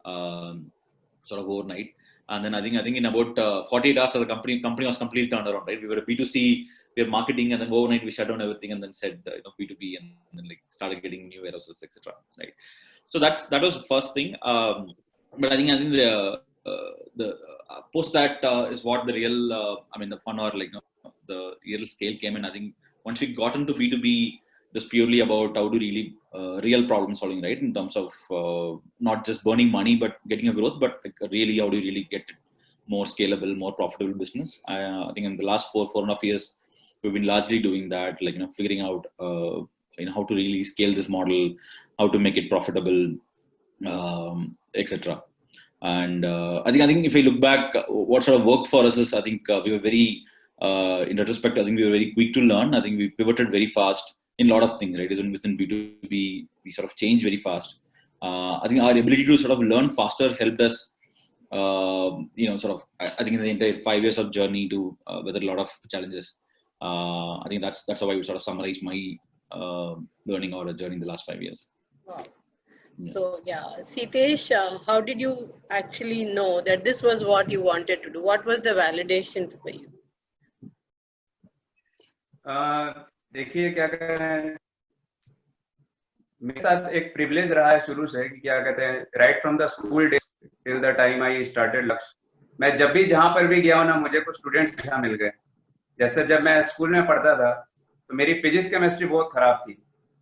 sort of overnight. And then I think in about 48 hours, the company was completely turned around, right? We were a B2C, we were marketing, and then overnight we shut down everything and then said B2B, and then like started getting new warehouses, etc. Right? So that was the first thing. But I think the post that is what the real the fun or the real scale came in. I think once we got into B2B, just purely about how to really real problem solving, right? In terms of not just burning money, but getting a growth, but like really how do you really get more scalable, more profitable business. I think in the last 4.5 years, we've been largely doing that, figuring out how to really scale this model, how to make it profitable, etc. And I think if I look back, what sort of worked for us is I think we were very in retrospect, I think we were very quick to learn. I think we pivoted very fast in a lot of things, right? Even within B2B, we sort of changed very fast. I think our ability to sort of learn faster helped us, I think in the entire 5 years of journey to weather a lot of challenges. I think that's how I would sort of summarize my learning or journey in the last 5 years. Wow. Yeah. So Sitesh, how did you actually know that this was what you wanted to do? What was the validation for you? देखिए क्या कहते हैं, मेरे साथ एक privilege रहा है शुरू से कि क्या कहते हैं, right from the school days till the time I started लक्ष्य, मैं जब भी जहां पर भी गया हूं ना, मुझे कुछ स्टूडेंट्स अच्छा मिल गए. जैसे जब मैं स्कूल में पढ़ता था तो मेरी फिजिक्स केमिस्ट्री बहुत खराब थी,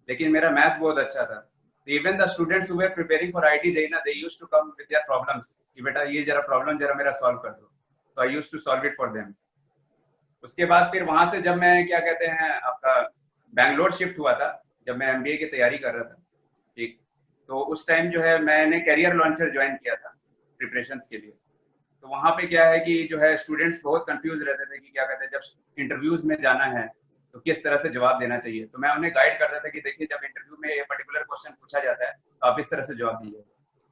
लेकिन मेरा मैथ्स बहुत अच्छा था. Even the students who were preparing for IIT JEE ना, they used to come with their problems कि बेटा ये जरा प्रॉब्लम जरा मेरा सॉल्व कर दो. तो I used to solve it for them. उसके बाद फिर वहां से जब मैं क्या कहते हैं आपका बैंगलोर शिफ्ट हुआ था, जब मैं एमबीए की तैयारी कर रहा था, ठीक, तो उस टाइम जो है मैंने करियर लॉन्चर ज्वाइन किया था प्रिपरेशंस के लिए. तो वहां पे क्या है कि जो है स्टूडेंट्स बहुत कंफ्यूज रहते थे कि क्या कहते हैं जब इंटरव्यूज में जाना है तो किस तरह से जवाब देना चाहिए. तो मैं उन्हें गाइड करता था कि देखिए जब इंटरव्यू में ये पर्टिकुलर क्वेश्चन पूछा जाता है तो आप इस तरह से जवाब दीजिए.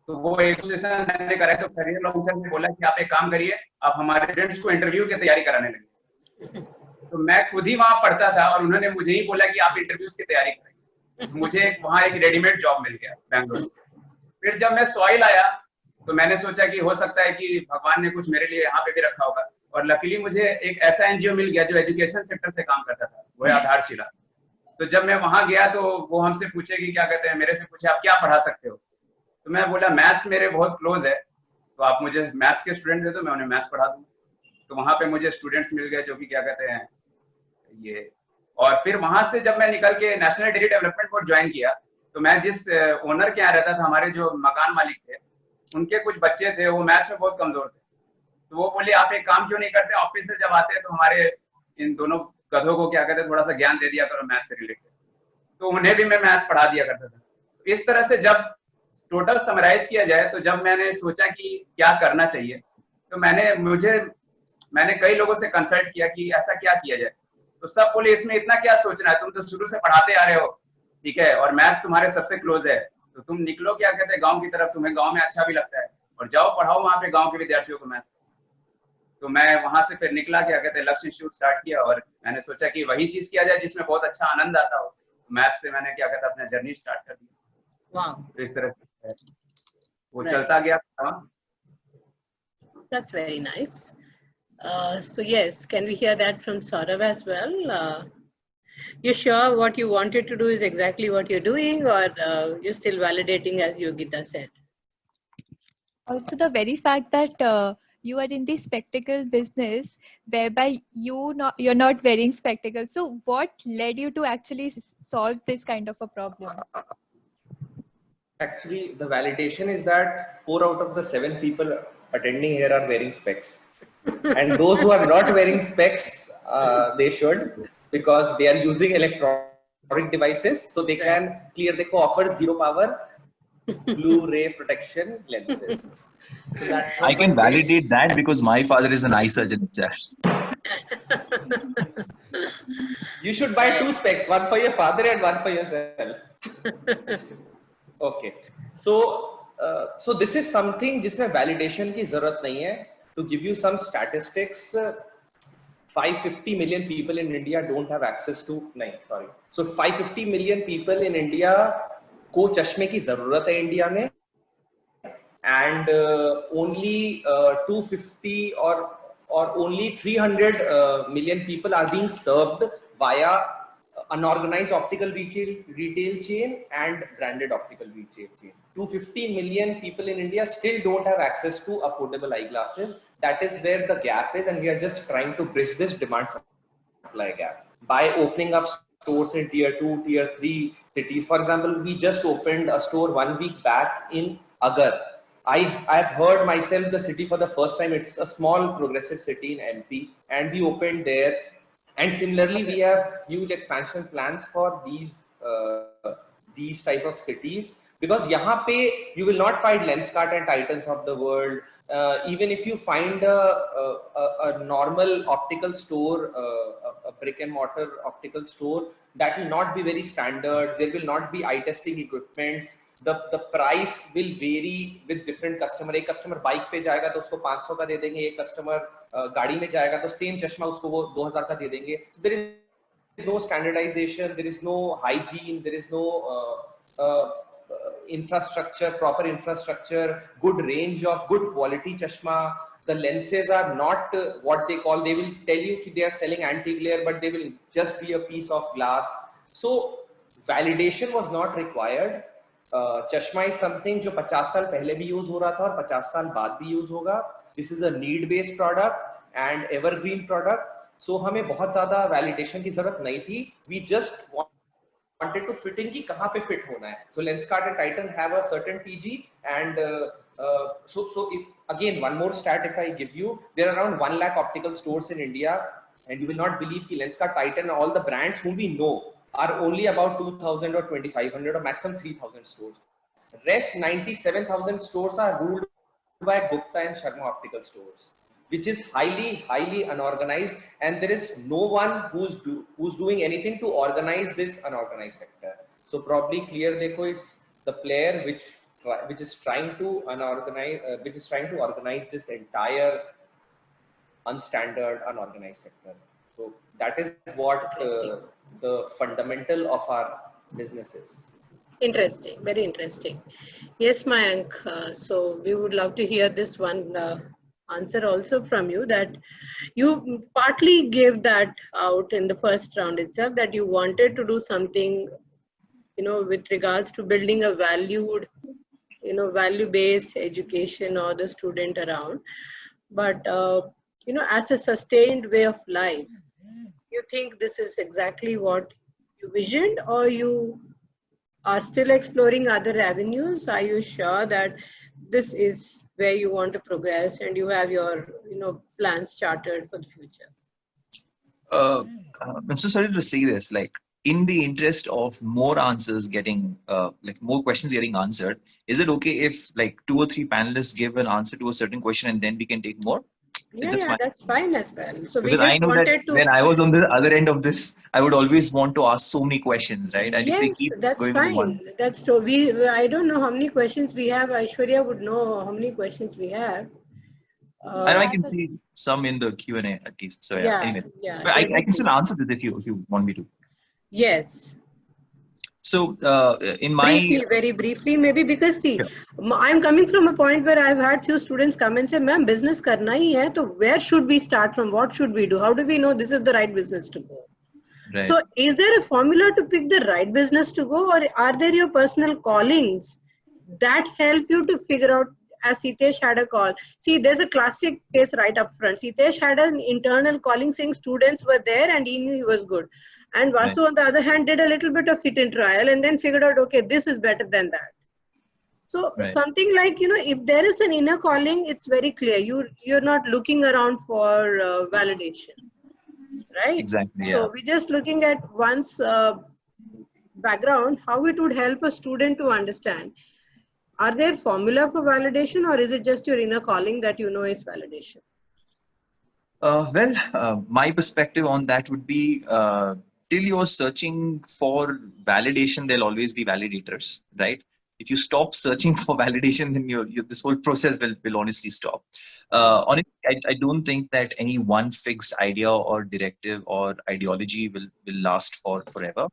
तो वो एक सेशन मैंने करा, तो करियर लॉन्चर ने बोला कि आप एक काम करिए, आप हमारे स्टूडेंट्स को इंटरव्यू की तैयारी कराने लगे. तो मैं खुद ही वहां पढ़ता था और उन्होंने मुझे ही बोला कि आप इंटरव्यूज की तैयारी करें. तो मुझे वहां एक रेडीमेड जॉब मिल गया बैंगलोर. फिर जब मैं सॉइल आया तो मैंने सोचा कि हो सकता है कि भगवान ने कुछ मेरे लिए यहाँ पे भी रखा होगा, और लकीली मुझे एक ऐसा एनजीओ मिल गया जो एजुकेशन सेक्टर से काम करता था, वो है आधारशिला. तो जब मैं वहां गया तो वो हमसे पूछे कि क्या कहते हैं, मेरे से पूछे आप क्या पढ़ा सकते हो. तो मैं बोला मैथ्स मेरे बहुत क्लोज है, तो आप मुझे मैथ्स के स्टूडेंट दे दो, मैं उन्हें मैथ्स पढ़ा दूँ. तो वहां पे मुझे स्टूडेंट्स मिल गए जो कि क्या कहते हैं ये. और फिर वहां से जब मैं निकल के national dairy development board join किया, तो मैं जिस ओनर के यहाँ रहता था, हमारे जो मकान मालिक थे, उनके कुछ बच्चे थे वो मैथ्स में बहुत कमजोर थे. तो वो बोले आप एक काम क्यों नहीं करते, ऑफिस से जब आते हैं तो हमारे इन दोनों गधों को क्या कहते हैं थोड़ा सा ज्ञान दे दिया करो मैथ्स से रिलेटेड. तो उन्हें भी मैं मैथ्स पढ़ा दिया करता था. इस तरह से जब टोटल समराइज किया जाए, तो जब मैंने सोचा कि क्या करना चाहिए, तो मैंने कई लोगों से कंसल्ट किया कि ऐसा क्या किया जाए। तो सब बोले इसमें इतना क्या सोचना है, तुम तो शुरू से पढ़ाते आ रहे हो, ठीक है, और मैथ्स तुम्हारे सबसे क्लोज है, तो तुम निकलो क्या कहते हैं गांव की तरफ, तुम्हें गांव में अच्छा भी लगता है, और जाओ पढ़ाओ वहां पे गांव के विद्यार्थियों को मैथ्स। तो मैं वहां से फिर निकला, क्या कहते हैं, लक्ष्य इंस्टीट्यूट स्टार्ट किया, और मैंने सोचा कि वही चीज किया जाए जिसमें बहुत अच्छा आनंद आता हो। मैथ्स से मैंने क्या कहते हैं अपना जर्नी स्टार्ट कर दिया। तो इस तरह से वो चलता गया। That's very nice. So yes, can we hear that from Saurav as well? You sure what you wanted to do is exactly what you're doing, or you're still validating, as Yogita said? Also, the very fact that you are in the spectacle business, whereby you're not wearing spectacles. So, what led you to actually solve this kind of a problem? Actually, the validation is that 4 out of the 7 people attending here are wearing specs. And those who are not wearing specs, they should, because they are using electronic devices, so they can clear. They offer zero power Blu-ray protection lenses. So that's I can validate that because my father is an eye surgeon itself. You should buy 2 specs, one for your father and one for yourself. Okay, so this is something जिसमें validation की जरूरत नहीं है. To give you some statistics, 550 million people in India don't have access to. So 550 million people in India को चश्मे की जरूरत है इंडिया में, and only 250 or only 300 million people are being served via unorganized optical retail chain and branded optical retail chain. 250 million people in India still don't have access to affordable eyeglasses. That is where the gap is, and we are just trying to bridge this demand supply gap by opening up stores in tier 2, tier 3 cities. For example, we just opened a store 1 week back in Agar. I've heard myself the city for the first time. It's a small progressive city in MP, and we opened there. And similarly, we have huge expansion plans for these type of cities, because यहाँ पे you will not find Lenskart and Titans of the world. Even if you find a normal optical store, a brick and mortar optical store, that will not be very standard. There will not be eye testing equipments. The price will vary with different customer. एक customer bike पे जाएगा तो उसको 500 का दे देंगे, एक customer गाड़ी में जाएगा तो same चश्मा उसको वो 2000 का दे देंगे. So there is no standardization, there is no hygiene, there is no infrastructure, proper infrastructure, good range of good quality chashma. The lenses are not what they call, they will tell you that they are selling anti-glare, but they will just be a piece of glass. So validation was not required. चश्मा is something जो 50 साल पहले भी use हो रहा था और 50 साल बाद भी यूज होगा. This is a need based product and evergreen product. So हमें बहुत ज़्यादा validation की जरूरत नहीं थी. We just wanted to fit in कि कहाँ पे fit होना है. So Lenskart and Titan have a certain TG, and so if, again, one more stat if I give you, there are around 1 lakh optical stores in India, and you will not believe कि Lenskart, Titan, all the brands whom we know are only about 2,000 or 2,500 or maximum 3,000 stores. Rest 97,000 stores are ruled by Gupta and Sharma optical stores, which is highly unorganized, and there is no one who's doing anything to organize this unorganized sector. So probably Clear Deco is the player which is trying to organize this entire unstandard, unorganized sector. So that is what the fundamental of our business is. Interesting, very interesting. Yes, Mayank. So we would love to hear this one answer also from you, that you partly gave that out in the first round itself, that you wanted to do something, with regards to building a valued, value-based education or the student around. But, as a sustained way of life, you think this is exactly what you visioned, or you are still exploring other avenues? Are you sure that this is where you want to progress and you have your, plans chartered for the future? I'm so sorry to say this. Like, in the interest of more answers getting, like more questions getting answered, is it okay if like 2 or 3 panelists give an answer to a certain question and then we can take more? Yeah, That's yeah, fine. that's fine as well. So we Because I just know that wanted to. when I was on the other end of this, I would always want to ask so many questions, right? And if we Yes, keep that's going with one. fine. That's true. I don't know how many questions we have. Aishwarya would know how many questions we have. I know I Yeah, can so see some in the Q&A at least. So yeah, Yeah, anyway. yeah, But there I would can be. still answer this if you want me to. Yes. So in my Briefly, very briefly, maybe, because see, yeah, I'm coming from a point where I've had few students come and say, "Ma'am, business karna hi hai, to where should we start from? What should we do? How do we know this is the right business to go?" right, So, is there a formula to pick the right business to go, or are there your personal callings that help you to figure out? As Sitesh had a call. See, there's a classic case right up front. Sitesh had an internal calling saying students were there and he knew he was good. And right, Vasu, on the other hand, did a little bit of hit and trial and then figured out, okay, this is better than that. So right. something like, if there is an inner calling, it's very clear. You're not looking around for validation, right? Exactly, yeah. So we're just looking at one's background, how it would help a student to understand. Are there formula for validation, or is it just your inner calling that you know is validation? Well, my perspective on that would be till you're searching for validation, there'll always be validators, right? If you stop searching for validation, then this whole process will honestly stop. Honestly, I don't think that any one fixed idea or directive or ideology will last for forever.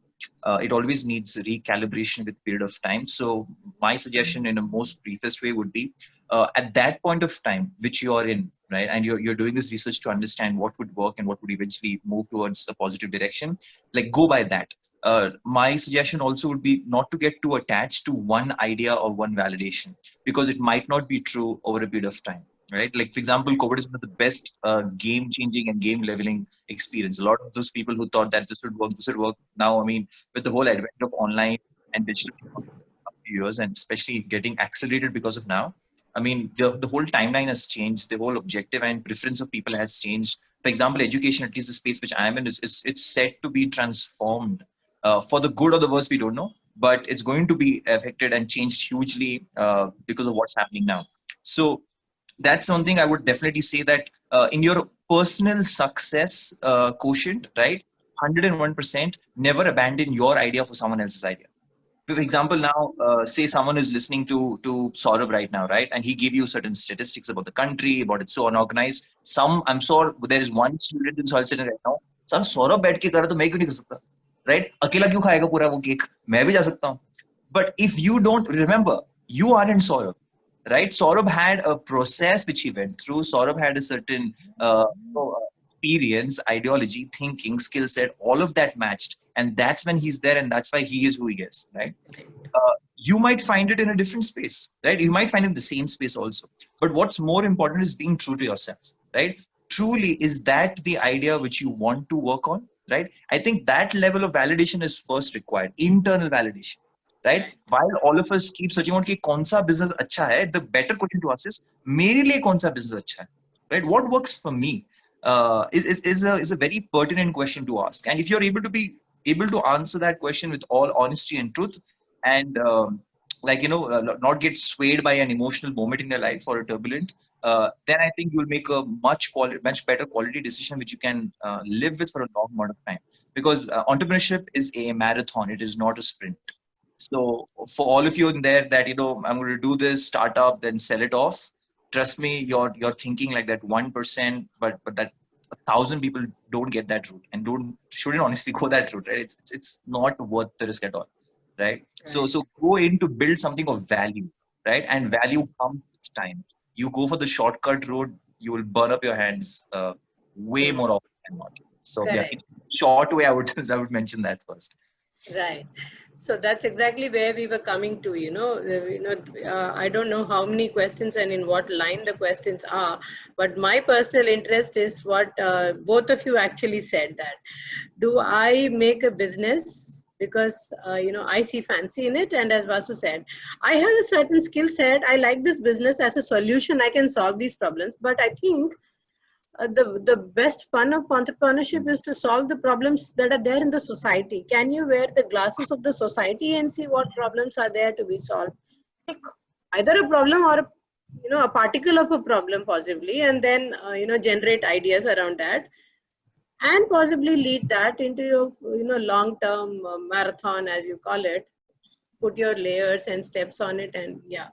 It always needs recalibration with period of time. So my suggestion in a most briefest way would be at that point of time which you are in, right, and you're doing this research to understand what would work and what would eventually move towards a positive direction, like go by that. My suggestion also would be not to get too attached to one idea or one validation, because it might not be true over a period of time, right? Like for example, COVID is one of the best game changing and game leveling experience. A lot of those people who thought that this would work now, I mean, with the whole advent of online and digital years, and especially getting accelerated because of now, I mean, the whole timeline has changed. The whole objective and preference of people has changed. For example, education, at least the space which I am in, it's set to be transformed for the good or the worse, we don't know, but it's going to be affected and changed hugely because of what's happening now. So that's something I would definitely say, that in your personal success quotient, right, 101%, never abandon your idea for someone else's idea. For example, now say someone is listening to Saurabh right now, right, and he gave you certain statistics about the country, about it's so unorganized. I'm sure there is one student in Soil Center right now. Sir, Saurabh बैठ के करा तो मैं क्यों नहीं कर सकता, right? अकेला क्यों खाएगा पूरा वो केक? मैं भी जा सकता हूँ. But if you don't remember, you aren't Saurabh, right? Saurabh had a process which he went through. Saurabh had a certain experience, ideology, thinking, skill set, all of that matched. And that's when he's there, and that's why he is who he is, right? You might find it in a different space, right? You might find it in the same space also. But what's more important is being true to yourself, right? Truly, is that the idea which you want to work on, right? I think that level of validation is first required, internal validation, right? While all of us keep searching on कि कौन सा business अच्छा है, the better question to ask is मेरे लिए कौन सा business अच्छा है, right? What works for me is a very pertinent question to ask. And if you're able to answer that question with all honesty and truth, and not get swayed by an emotional moment in your life or a turbulent, then I think you'll make a much better quality decision which you can live with for a long amount of time. Because entrepreneurship is a marathon; it is not a sprint. So for all of you in there that I'm going to do this startup, then sell it off. Trust me, you're thinking like that 1%, but that 1,000 people don't get that route and shouldn't honestly go that route, right? It's not worth the risk at all, right? So go in to build something of value, right? And value comes with time. You go for the shortcut road, you will burn up your hands way more often than not. So yeah, in short way, I would mention that first. Right. So that's exactly where we were coming to, I don't know how many questions and in what line the questions are, but my personal interest is what both of you actually said, that do I make a business because, I see fancy in it. And as Vasu said, I have a certain skill set. I like this business as a solution. I can solve these problems. But I think the best fun of entrepreneurship is to solve the problems that are there in the society. Can you wear the glasses of the society and see what problems are there to be solved? Like either a problem or a particle of a problem possibly, and then generate ideas around that, and possibly lead that into your long-term marathon, as you call it. Put your layers and steps on it, and yeah.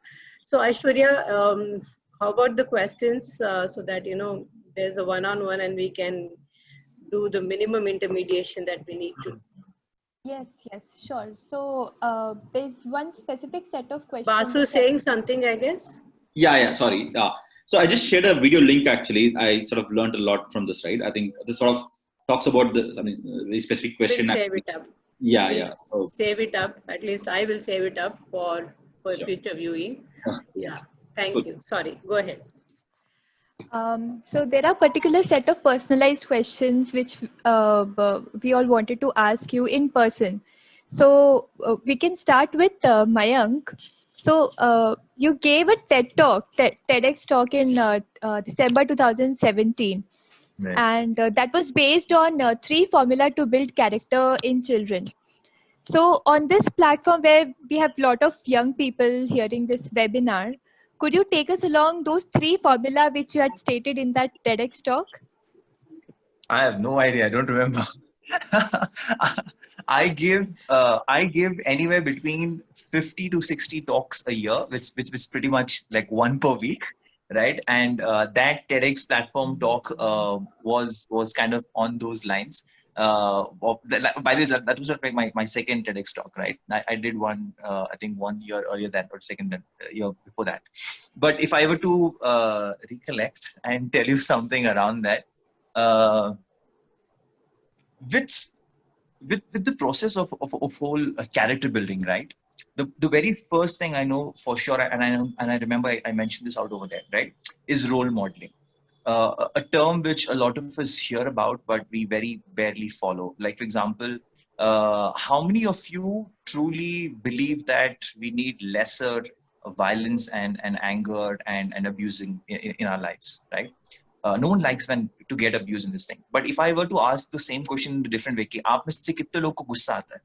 So Aishwarya, how about the questions, so that there's a one-on-one and we can do the minimum intermediation that we need to. Yes, yes, sure. So there's one specific set of questions. Basu saying something, I guess. Yeah, sorry. So I just shared a video link. Actually, I sort of learned a lot from this. Right, I think this sort of talks about the very specific question. We'll save it up. Yeah. We'll save it up. At least I will save it up for Sure. future viewing. Yeah. Thank Good. you. Sorry. Go ahead. So there are particular set of personalized questions which we all wanted to ask you in person. So we can start with Mayank. So you gave a TED talk, TEDx talk in December 2017. Right. And that was based on 3 formula to build character in children. So on this platform where we have a lot of young people hearing this webinar, could you take us along those 3 formula which you had stated in that TEDx talk? I have no idea. I don't remember. I give anywhere between 50 to 60 talks a year, which is pretty much like one per week, right? And that TEDx platform talk was kind of on those lines. By the way, that was like my second TEDx talk, right? I did one, I think 1 year earlier than, or second year before that. But if I were to recollect and tell you something around that, with the process of whole character building, right? The very first thing I know for sure, and I remember I mentioned this out over there, right, is role modeling. A term which a lot of us hear about, but we very barely follow. Like, for example, how many of you truly believe that we need lesser violence and anger and abusing in our lives, right? No one likes when to get abused in this thing. But if I were to ask the same question in a different way, कि आप में से कितने लोगों को गुस्सा आता है,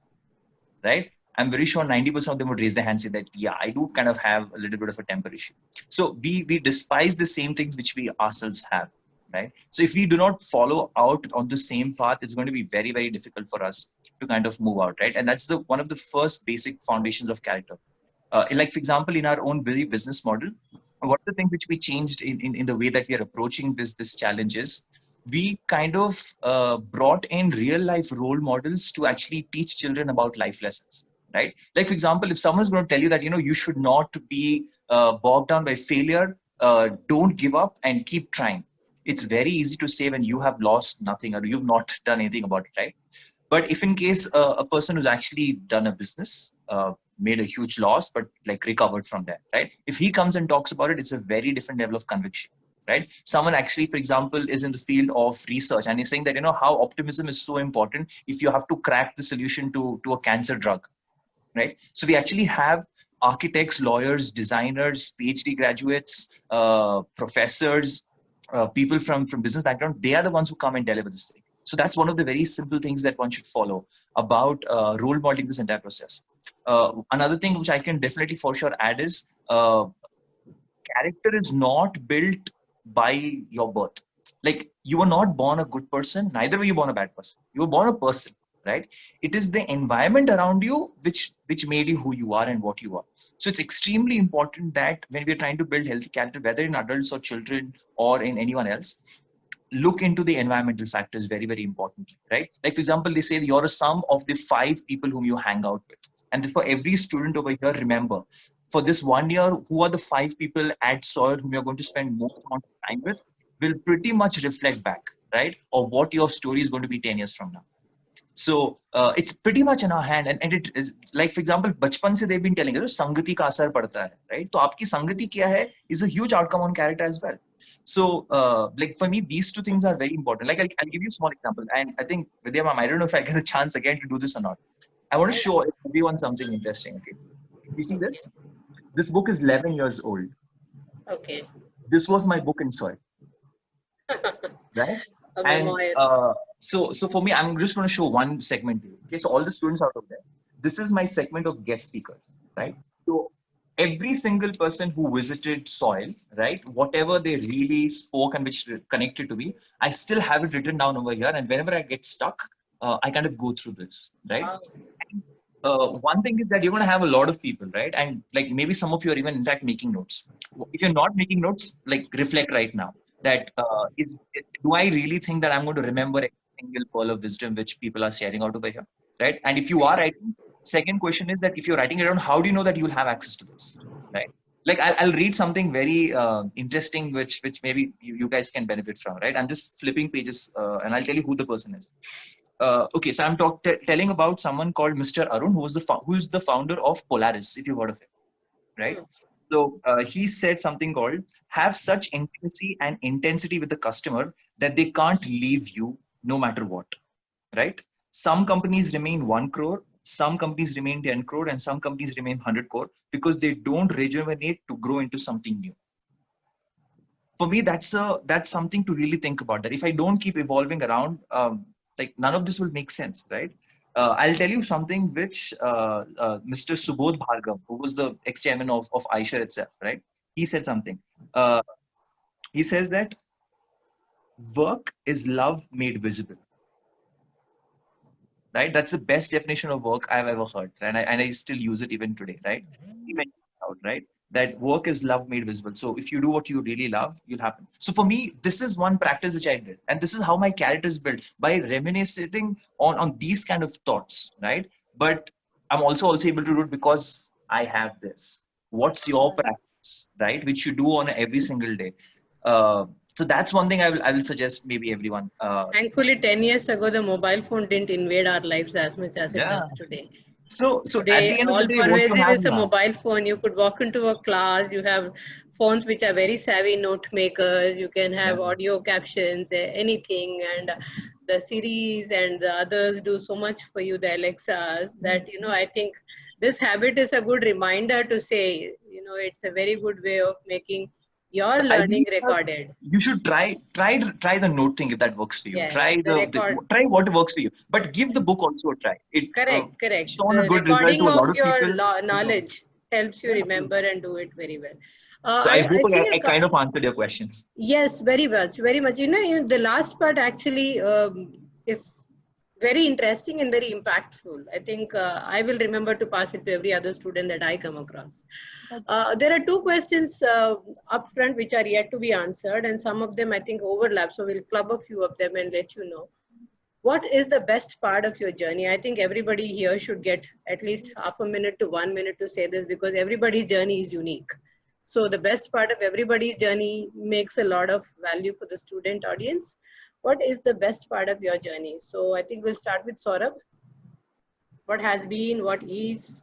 right? I'm very sure 90% of them would raise their hand and say that, yeah, I do kind of have a little bit of a temper issue. So we despise the same things which we ourselves have, right? So if we do not follow out on the same path, it's going to be very, very difficult for us to kind of move out, right? And that's one of the first basic foundations of character. Like, for example, in our own business model, what are the things which we changed in the way that we are approaching this challenge is, we kind of brought in real life role models to actually teach children about life lessons, right? Like, for example, if someone's going to tell you that, you should not be bogged down by failure, don't give up and keep trying. It's very easy to say when you have lost nothing or you've not done anything about it, right? But if in case a person who's actually done a business, made a huge loss, but like recovered from that, right? If he comes and talks about it, it's a very different level of conviction, right? Someone actually, for example, is in the field of research and he's saying that, how optimism is so important if you have to crack the solution to a cancer drug, right? So we actually have architects, lawyers, designers, PhD graduates, professors, people from business background. They are the ones who come and deliver this thing. So that's one of the very simple things that one should follow about role modeling this entire process. Another thing which I can definitely for sure add is character is not built by your birth. Like, you were not born a good person, neither were you born a bad person. You were born a person, right? It is the environment around you which made you who you are and what you are. So it's extremely important that when we're trying to build healthy character, whether in adults or children or in anyone else, look into the environmental factors very, very importantly, right? Like, for example, they say you're a sum of the 5 people whom you hang out with. And for every student over here, remember, for this 1 year, who are the 5 people at SOIL whom you're going to spend more amount of time with will pretty much reflect back, right? Or what your story is going to be 10 years from now. So it's pretty much in our hand. And it is, like, for example, bachpan se they've been telling us, sangati ka asar padta hai, right? So aapki sangati kya hai is a huge outcome on character as well. So like, for me, these 2 things are very important. Like, I'll give you a small example. And I think, Vidya ma'am, I don't know if I get a chance again to do this or not. I want to show everyone something interesting. Okay, you see this? This book is 11 years old. Okay. This was my book in SOIL. right? A And memoir. so for me, I'm just going to show one segment to you. Okay, so all the students out of there, this is my segment of guest speakers, right? So every single person who visited Soil, right, whatever they really spoke and which connected to me, I still have it written down over here. And whenever I get stuck, I kind of go through this, right? One thing is that you're going to have a lot of people, right? And like maybe some of you are even in fact making notes. If you're not making notes, like reflect right now that do I really think that I'm going to remember every single pearl of wisdom which people are sharing out over here, right? And if you are writing, second question is that if you're writing it down, how do you know that you'll have access to this, right? Like I'll read something very interesting which maybe you guys can benefit from, right? I'm just flipping pages and I'll tell you who the person is. Okay, so I'm telling about someone called Mr. Arun, who is the founder of Polaris, if you've heard of it, right? So he said something called have such intimacy and intensity with the customer that they can't leave you no matter what, right? Some companies remain 1 crore, some companies remain 10 crore, and some companies remain 100 crore because they don't rejuvenate to grow into something new. For me, that's something to really think about. That if I don't keep evolving around, like none of this will make sense, right? I'll tell you something which Mr. Subodh Bhargav, who was the ex-chairman of Eicher itself, right? He said something. He says that work is love made visible, right? That's the best definition of work I've ever heard, and I still use it even today, right? Even out, right? That work is love made visible. So if you do what you really love, you'll happen. So for me, this is one practice which I did, and this is how my character is built by reminiscing on these kind of thoughts, right? But I'm also able to do it because I have this. What's your practice, right? Which you do on every single day. So that's one thing I will suggest maybe everyone. Thankfully, 10 years ago, the mobile phone didn't invade our lives as much as it does today. So Today, at the end of the all day, what you pervasive have is a now, mobile phone. You could walk into a class. You have phones which are very savvy note makers. You can have audio captions, anything, and the Siris and the others do so much for you, the Alexas, that I think this habit is a good reminder to say, it's a very good way of making your learning recorded. You should try the note thing if that works for you. Yes, try try what works for you, but give the book also a try. Correct. Shown a The good result recording to a lot of of your people. knowledge helps you remember and do it very well. So I hope see I kind of answered your question. Yes, very much. The last part actually is very interesting and very impactful. I think I will remember to pass it to every other student that I come across. There are two questions up front which are yet to be answered, and some of them I think overlap. So we'll club a few of them and let you know. What is the best part of your journey? I think everybody here should get at least half a minute to 1 minute to say this, because everybody's journey is unique. So the best part of everybody's journey makes a lot of value for the student audience. What is the best part of your journey? So I think we'll start with Saurabh. What has been, what is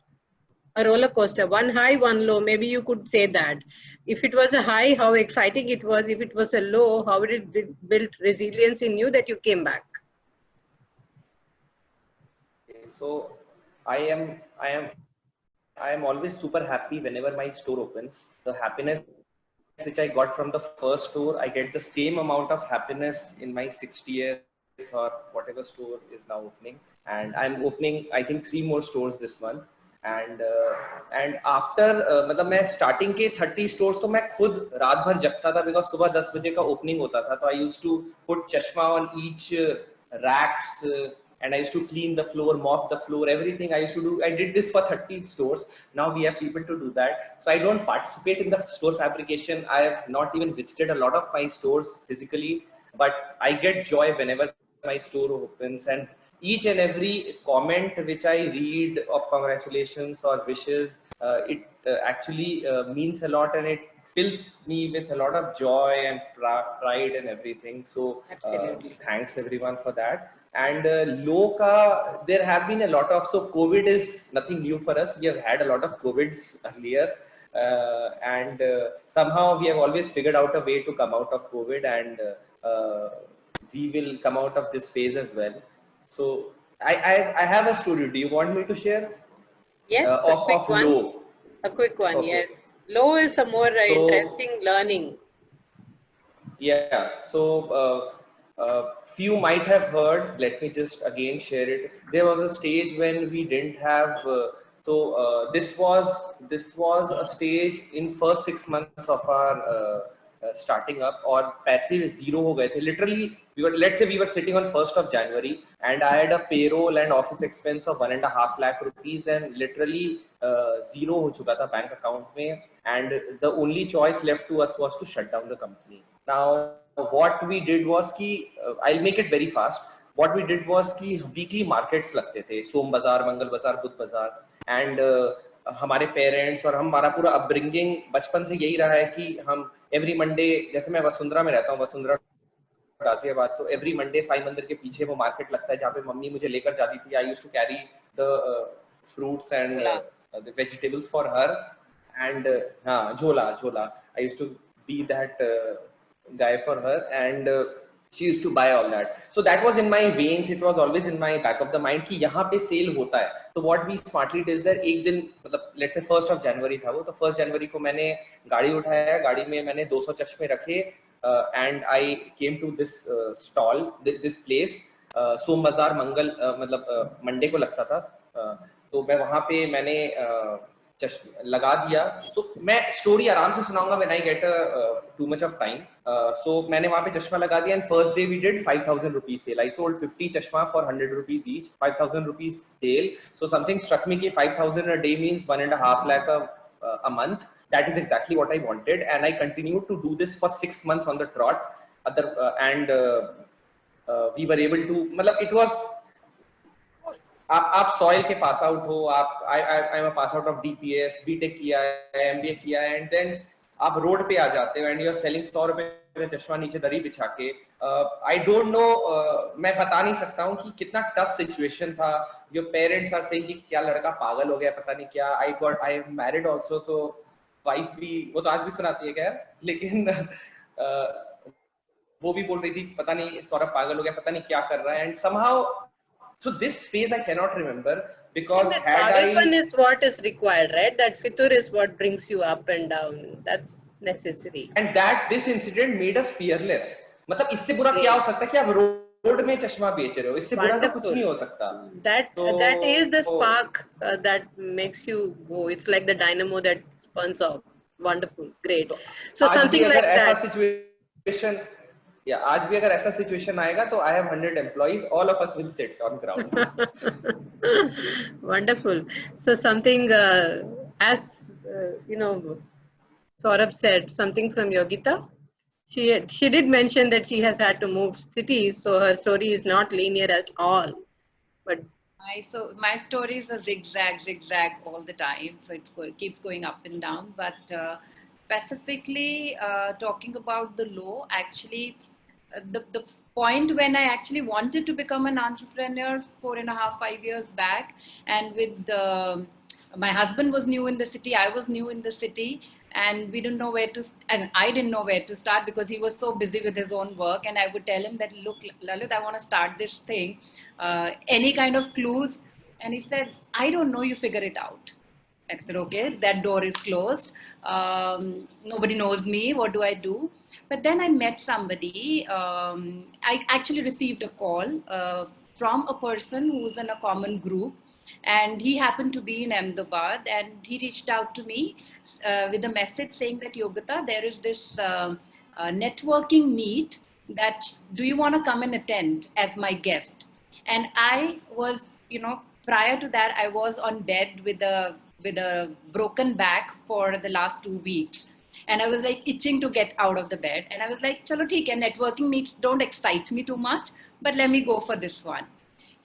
a roller coaster? One high, one low. Maybe you could say that. If it was a high, how exciting it was. If it was a low, how did it build resilience in you that you came back? So I am always super happy whenever my store opens. The happiness which I got from the first store, I get the same amount of happiness in my 60th or whatever store is now opening. And I'm opening, I think, 3 more stores this month. And after मतलब मैं starting के 30 stores तो मैं खुद रात भर जगता था, because सुबह 10 बजे का opening होता था. So I used to put chashma on each racks. And I used to clean the floor, mop the floor, everything I used to do. I did this for 30 stores. Now we have people to do that. So I don't participate in the store fabrication. I have not even visited a lot of my stores physically, but I get joy whenever my store opens. And each and every comment which I read of congratulations or wishes, it actually means a lot, and it fills me with a lot of joy and pride and everything. So thanks everyone for that. And low ka, there have been a lot of, so COVID is nothing new for us. We have had a lot of COVIDs earlier, and somehow we have always figured out a way to come out of COVID, and we will come out of this phase as well. So I have a story. Do you want me to share? Yes, a quick one. Low. A quick one, okay. Yes. Low is a more interesting learning. Yeah. So few might have heard. Let me just again share it. There was a stage when we didn't have. This was a stage in first 6 months of our starting up, और पैसे zero हो गए थे. Literally, let's say we were sitting on 1st of January, and I had a payroll and office expense of 1.5 lakh rupees, and literally zero हो चुका था bank account में, and the only choice left to us was to shut down the company. Now, what we did was कि I'll make it very fast. What we did was कि weekly markets लगते थे, सोम बाजार, मंगल बाजार, बुध बाजार, and हमारे parents और हमारा पूरा अपब्रिंगिंग बचपन से यही रहा है कि हम एवरी मंडे, जैसे मैं वसुंधरा में रहता हूँ, वसुंधरा गाजियाबाद, तो एवरी मंडे साई मंदिर के पीछे वो मार्केट लगता है जहाँ पे मम्मी मुझे लेकर जाती थी. I used to carry the fruits and the vegetables for her, and jhola. I used to be that guy for her, and she used to buy all that. So that was in my veins. It was always in my back of the mind कि यहाँ पे sale होता है. So what we smartly did is that एक दिन, मतलब let's say 1st of January था वो, तो 1st January को मैंने गाड़ी उठाया, गाड़ी में मैंने 200 चश्मे रखे, and I came to this stall, this place. सोम बाजार मंगल मतलब मंडे को लगता था, तो मैं वहां पे मैंने चश्मा लगा दिया. सो मैं स्टोरी आराम से सुनाऊंगा when I get too much of time. So मैंने वहां पे चश्मा लगा दिया, and first day we did 5,000 rupees sale. I sold 50 चश्मा for 100 rupees each, 5,000 rupees sale. So something struck me कि 5,000 a day means 1.5 lakh a month. That is exactly what I wanted, and I continued to do this for 6 months on the trot. We were able to, मतलब it was, आप soil के pass out हो, आप I am a pass out of DPS, BTech किया है, MBA किया है, and then आप रोड पे आ जाते हो एंड यू आर सेलिंग 100 रुपए में चश्मा नीचे दरी बिछा के. आई डोंट नो, मैं बता नहीं सकता हूँ कि कितना टफ सिचुएशन था. योर पेरेंट्स आर सेइंग कि क्या लड़का पागल हो गया, पता नहीं क्या. I am married also, so wife भी, वो तो आज भी सुनाती है खैर, लेकिन वो भी बोल रही थी पता नहीं सौरभ पागल हो गया, पता नहीं क्या कर रहा है. And somehow, so this phase I cannot remember, because that pagalpan is what is required, right? That fitur is what brings you up and down. That's necessary. And that this incident made us fearless. मतलब इससे बुरा क्या हो सकता है कि आप road में चश्मा बेच रहे हो, इससे बुरा तो कुछ नहीं हो सकता. That is the spark that makes you go. It's like the dynamo that spins off. Wonderful, great. So something like that. Situation, yeah, आज भी अगर ऐसा सिचुएशन आएगा तो I have 100 employees, all of us will sit on ground. Wonderful. So something as you know, Saurabh said something from Yogita. She did mention that she has had to move cities, so her story is not linear at all. But my story is a zigzag all the time. So it keeps going up and down. But specifically talking about the law, actually. The point when I actually wanted to become an entrepreneur 4.5-5 years back, and with my husband was new in the city, I was new in the city, and we didn't know where to, and I didn't know where to start because he was so busy with his own work. And I would tell him that, look, Lalit, I want to start this thing. Any kind of clues? And he said, I don't know, you figure it out. I said, okay, that door is closed. Nobody knows me. What do I do? But then I met somebody. I actually received a call from a person who's in a common group, and he happened to be in Ahmedabad, and he reached out to me with a message saying that, Yogita, there is this networking meet that, do you want to come and attend as my guest? And I was, prior to that, I was on bed with a broken back for the last 2 weeks. And I was like itching to get out of the bed. And I was like, chalo theek hai, networking meets don't excite me too much, but let me go for this one.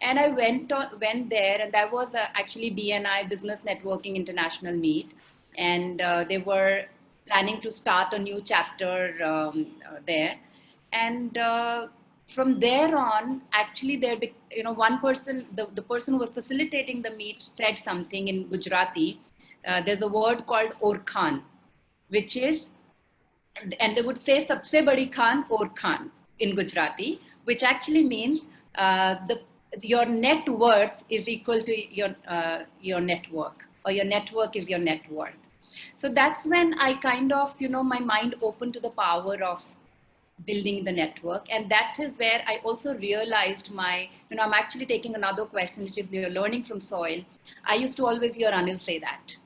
And I went there, and that was actually BNI, Business Networking International Meet. And they were planning to start a new chapter there. And from there on, actually, one person, the person who was facilitating the meet said something in Gujarati. There's a word called Orkhan, which is, and they would say sabse badi khan or khan in Gujarati, which actually means your net worth is equal to your network, or your network is your net worth. So that's when I kind of, my mind opened to the power of building the network. And that is where I also realized I'm actually taking another question, which is you're learning from soil. I used to always hear Anil say that,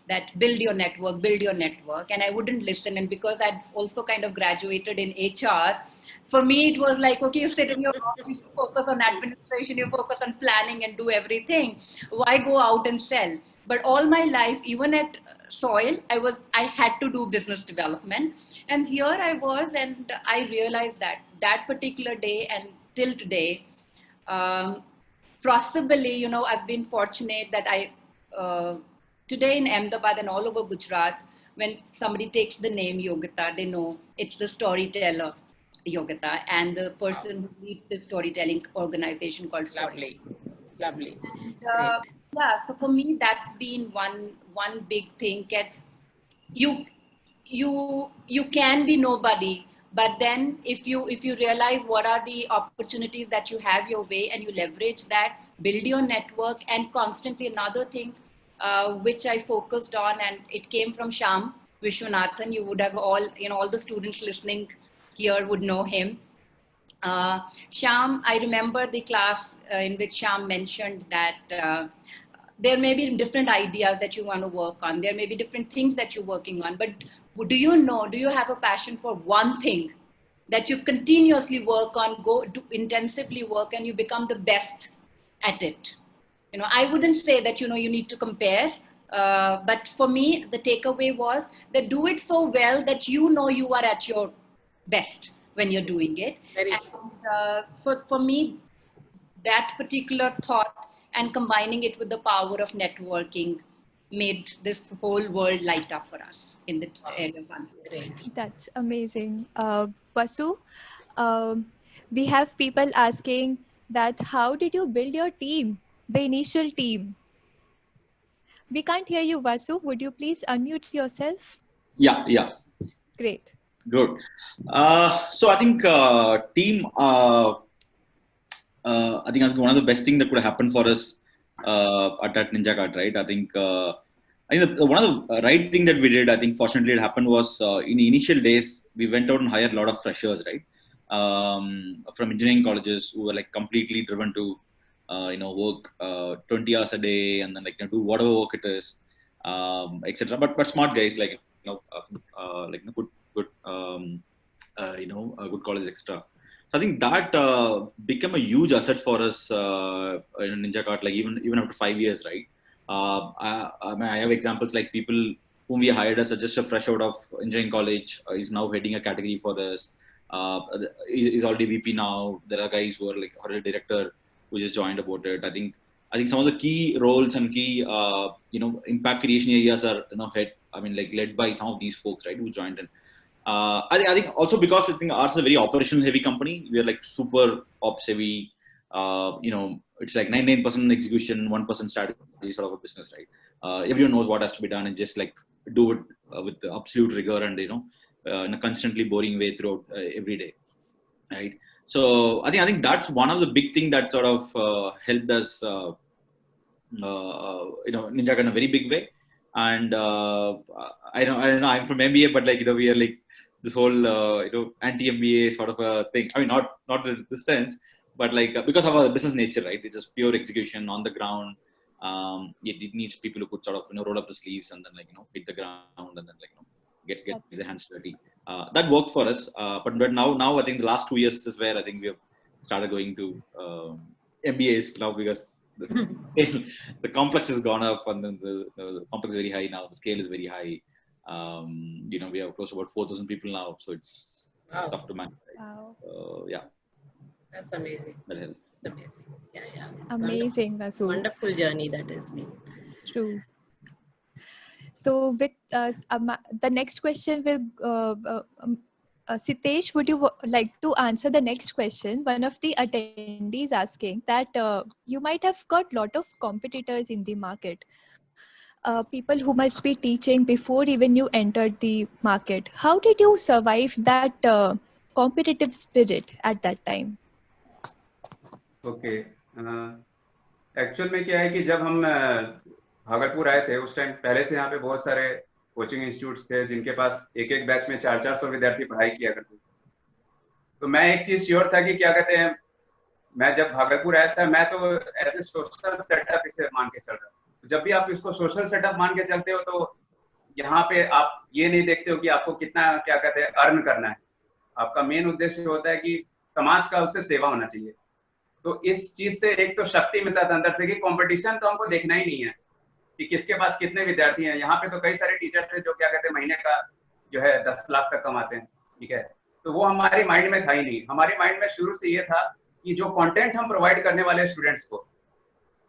that build your network. And I wouldn't listen. And because I'd also kind of graduated in HR, for me, it was like, okay, you sit in your office, you focus on administration, you focus on planning and do everything. Why go out and sell? But all my life, even at Soil, I had to do business development. And here I was, and I realized that particular day and till today, possibly, I've been fortunate that today in Ahmedabad and all over Gujarat, when somebody takes the name Yogita, they know it's the storyteller Yogita and the person who leads the storytelling organization called Story. Lovely. And, yeah, so for me, that's been one big thing. You can be nobody, but then if you realize what are the opportunities that you have your way and you leverage that, build your network. And constantly another thing which I focused on, and it came from Shyam Vishwanathan. You would have all the students listening here would know him. Shyam, I remember the class in which Shyam mentioned that there may be different ideas that you want to work on. There may be different things that you're working on. But do you have a passion for one thing that you continuously work on, go do intensively work, and you become the best at it? I wouldn't say that, you need to compare. But for me, the takeaway was that do it so well that you are at your best when you're doing it. So for me, that particular thought and combining it with the power of networking made this whole world light up for us in the area of entrepreneurship. That's amazing. Vasu, we have people asking that how did you build your team, the initial team? We can't hear you, Vasu. Would you please unmute yourself? Yeah. Great. Good. So I think team. I think one of the best things that could happen for us at Ninja Kart, right? I think one of the right thing that we did, I think fortunately it happened was in the initial days we went out and hired a lot of freshers, right? From engineering colleges who were like completely driven to work 20 hours a day and then do whatever work it is, etc. But smart guys like good good college, etc. So I think that became a huge asset for us in Ninja Kart, like even after 5 years, right? I have examples like people whom we hired as just a fresh out of engineering college is now heading a category for us. Is already VP now. There are guys who are like already director who just joined about it. I think some of the key roles and key impact creation areas are led by some of these folks, right, who joined in. I think also because I think ours is a very operational heavy company. We are like super ops heavy. It's like 99% execution, 1% strategy sort of a business, right? Everyone knows what has to be done and just like do it with the absolute rigor and in a constantly boring way throughout every day, right? So I think that's one of the big thing that sort of helped us, Ninja Kart in a very big way. And I know I'm from MBA, but we are like this whole anti-MBA sort of a thing. I mean, not in this sense, but because of our business nature, right? It's just pure execution on the ground. It needs people who could sort of roll up the sleeves and then hit the ground and then get their hands dirty. That worked for us. But now I think the last 2 years is where I think we have started going to MBAs now because the complex has gone up and then the complex is very high now. The scale is very high. We have close to about 4,000 people now, so it's tough to manage. Wow. Yeah. That's amazing. That helps. Amazing. Yeah. Amazing, Vasu. Wonderful journey that has been. True. So with the next question will Sitesh, would you like to answer the next question? One of the attendees asking that you might have got a lot of competitors in the market. People who must be teaching before even you entered the market. How did you survive that competitive spirit at that time? Okay actual में क्या है कि जब हम भागलपुर आए थे उस time पहले से यहाँ पे बहुत सारे कोचिंग इंस्टीट्यूट्स थे जिनके पास एक बैच में 400 विद्यार्थी पढ़ाई किया करते थे. तो मैं एक चीज श्योर था कि क्या कहते हैं, मैं जब भागलपुर आया था, मैं तो एज ए सोशल सेटअप इसे मान के चल रहा हूँ। जब भी आप इसको सोशल सेटअप मान के चलते हो तो यहाँ पे आप ये नहीं देखते हो कि आपको कितना क्या कहते हैं अर्न करना है। आपका मेन उद्देश्य होता है कि समाज का उससे सेवा होना चाहिए। तो इस चीज से एक तो शक्ति मिलता था अंदर से कि कंपटीशन तो हमको देखना ही नहीं है कि किसके पास कितने विद्यार्थी हैं। यहाँ पे तो कई सारे टीचर्स थे जो क्या कहते हैं महीने का जो है 10 लाख तक कमाते हैं, ठीक है। तो वो हमारे माइंड में था ही नहीं। हमारे माइंड में शुरू से ये था कि जो कंटेंट हम प्रोवाइड करने वाले स्टूडेंट्स को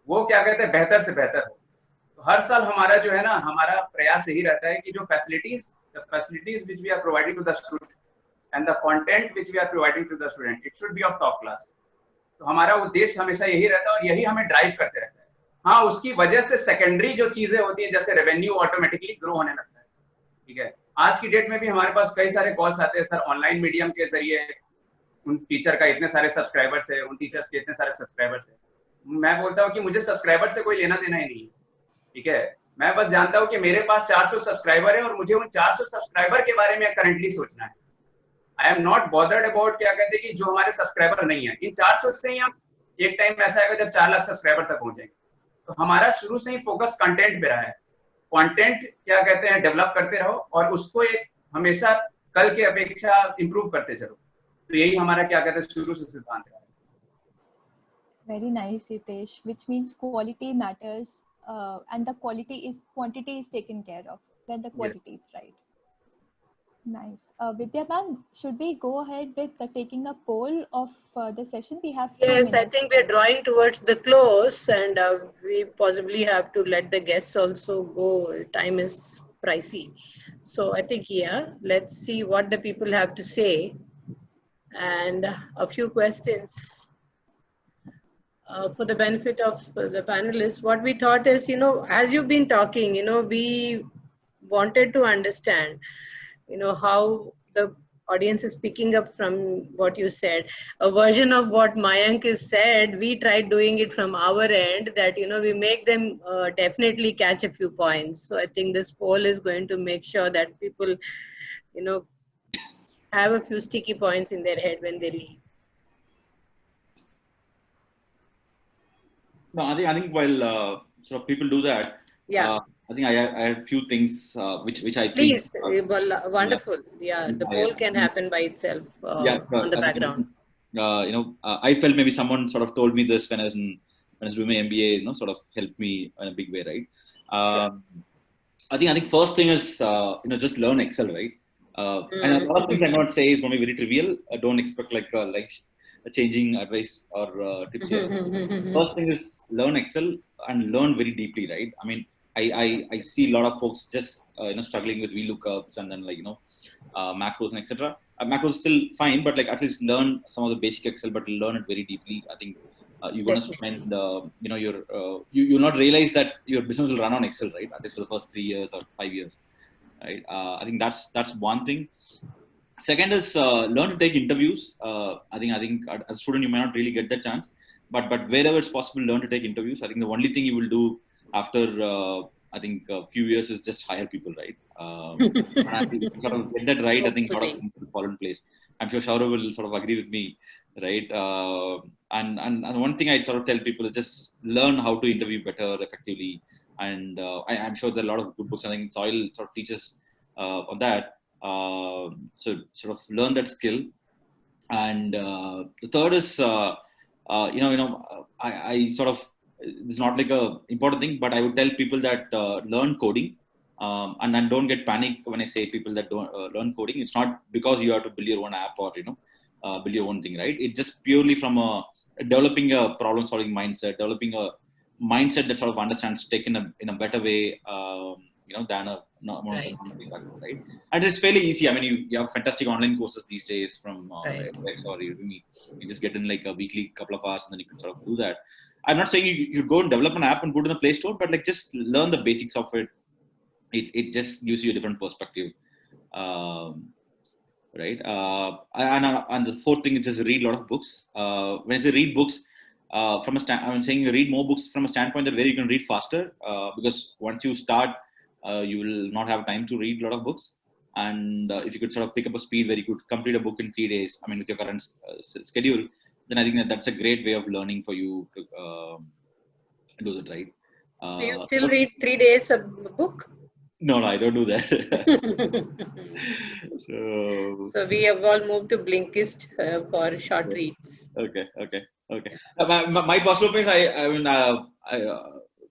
वो क्या कहते हैं बेहतर से बेहतर हो। तो हर साल हमारा जो है ना, हमारा प्रयास यही रहता है कि जो facilities which we are providing to the students and the content which we are providing to the student, it should be of top class. तो हमारा उद्देश्य हमेशा यही रहता है और यही हमें ड्राइव करते रहता है। हाँ, उसकी वजह से सेकेंडरी जो चीजें होती है जैसे रेवेन्यू ऑटोमेटिकली ग्रो होने लगता है, ठीक है। आज की डेट में भी हमारे पास कई सारे कॉल्स आते हैं, सर ऑनलाइन मीडियम के जरिए उन टीचर का इतने सारे सब्सक्राइबर्स है, उन टीचर्स के इतने सारे सब्सक्राइबर्स है। मैं बोलता हूँ कि मुझे सब्सक्राइबर से कोई लेना देना ही नहीं है, ठीक है। मैं बस जानता हूँ कि मेरे पास 400 सब्सक्राइबर है और मुझे उन 400 सब्सक्राइबर के बारे में करंटली सोचना है। I am not bothered about क्या कहते हैं कि जो हमारे सब्सक्राइबर नहीं है, इन 400 से ही हम एक टाइम ऐसा आएगा जब 4 लाख सब्सक्राइबर तक पहुंचेंगे। तो हमारा शुरू से ही फोकस कंटेंट पे रहा है। कंटेंट क्या कहते हैं डेवलप करते रहो और उसको एक हमेशा कल के अपेक्षा इंप्रूव करते चलो। तो यही हमारा क्या कहते हैं शुरू से सिद्धांत है। Very nice, Hitesh, which means quality matters, and the quantity is taken care of when the quality is right. Nice. Vidya ma'am, should we go ahead with taking a poll of the session? We have 2 Yes, I minutes. think we're drawing towards the close, and we possibly have to let the guests also go. Time is pricey. So I think, yeah, let's see what the people have to say. And a few questions for the benefit of the panelists. What we thought is, as you've been talking, we wanted to understand, how the audience is picking up from what you said. A version of what Mayank has said, we tried doing it from our end, that, we make them definitely catch a few points. So I think this poll is going to make sure that people, have a few sticky points in their head when they leave. No, I think while sort of people do that, Yeah. I think I have a few things which I Please, think. wonderful. Yeah, the poll can happen by itself on the background. I felt maybe someone sort of told me this when I was doing my MBA. Sort of helped me in a big way, right? Sure. I think first thing is just learn Excel, right? And a lot of things I'm not say is going to be very trivial. I don't expect like a changing advice or tips here. First thing is learn Excel and learn very deeply, right? I mean, I see a lot of folks just struggling with VLOOKUPs and then macros and etc. Macros still fine, but like at least learn some of the basic Excel, but learn it very deeply. I think you're going to spend you'll not realize that your business will run on Excel, right? At least for the first 3 years or 5 years, right? I think that's one thing. Second is learn to take interviews. I think as a student you may not really get that chance, but wherever it's possible, learn to take interviews. I think the only thing you will do after I think a few years is just hire people, right? And I think sort of get that right. I think a lot of things will fall in place. I'm sure Shaurav will sort of agree with me, right? And one thing I sort of tell people is just learn how to interview better, effectively. And I'm sure there are a lot of good books. I think Soil sort of teaches on that. So sort of learn that skill. And the third is, I sort of, it's not like a important thing, but I would tell people that learn coding. And then don't get panic when I say people that don't learn coding. It's not because you have to build your own app or build your own thing, right? It's just purely from developing a problem-solving mindset, developing a mindset that sort of understands tech in a better way, than a Right. Right? And it's fairly easy. I mean, you have fantastic online courses these days from edX or Udemy. You just get in like a weekly couple of hours and then you can sort of do that. I'm not saying you go and develop an app and put it in the Play Store, but like just learn the basics of it. It just gives you a different perspective, right? And the fourth thing is just read a lot of books. When I say read books, I'm saying you read more books from a standpoint that where you can read faster, because once you start, you will not have time to read a lot of books. And if you could sort of pick up a speed where you could complete a book in 3 days, I mean, with your current schedule, then I think that's a great way of learning for you to do that, right? Do you still read 3 days a book? No, I don't do that. So we have all moved to Blinkist for short reads. Okay. My personal opinion is, I mean,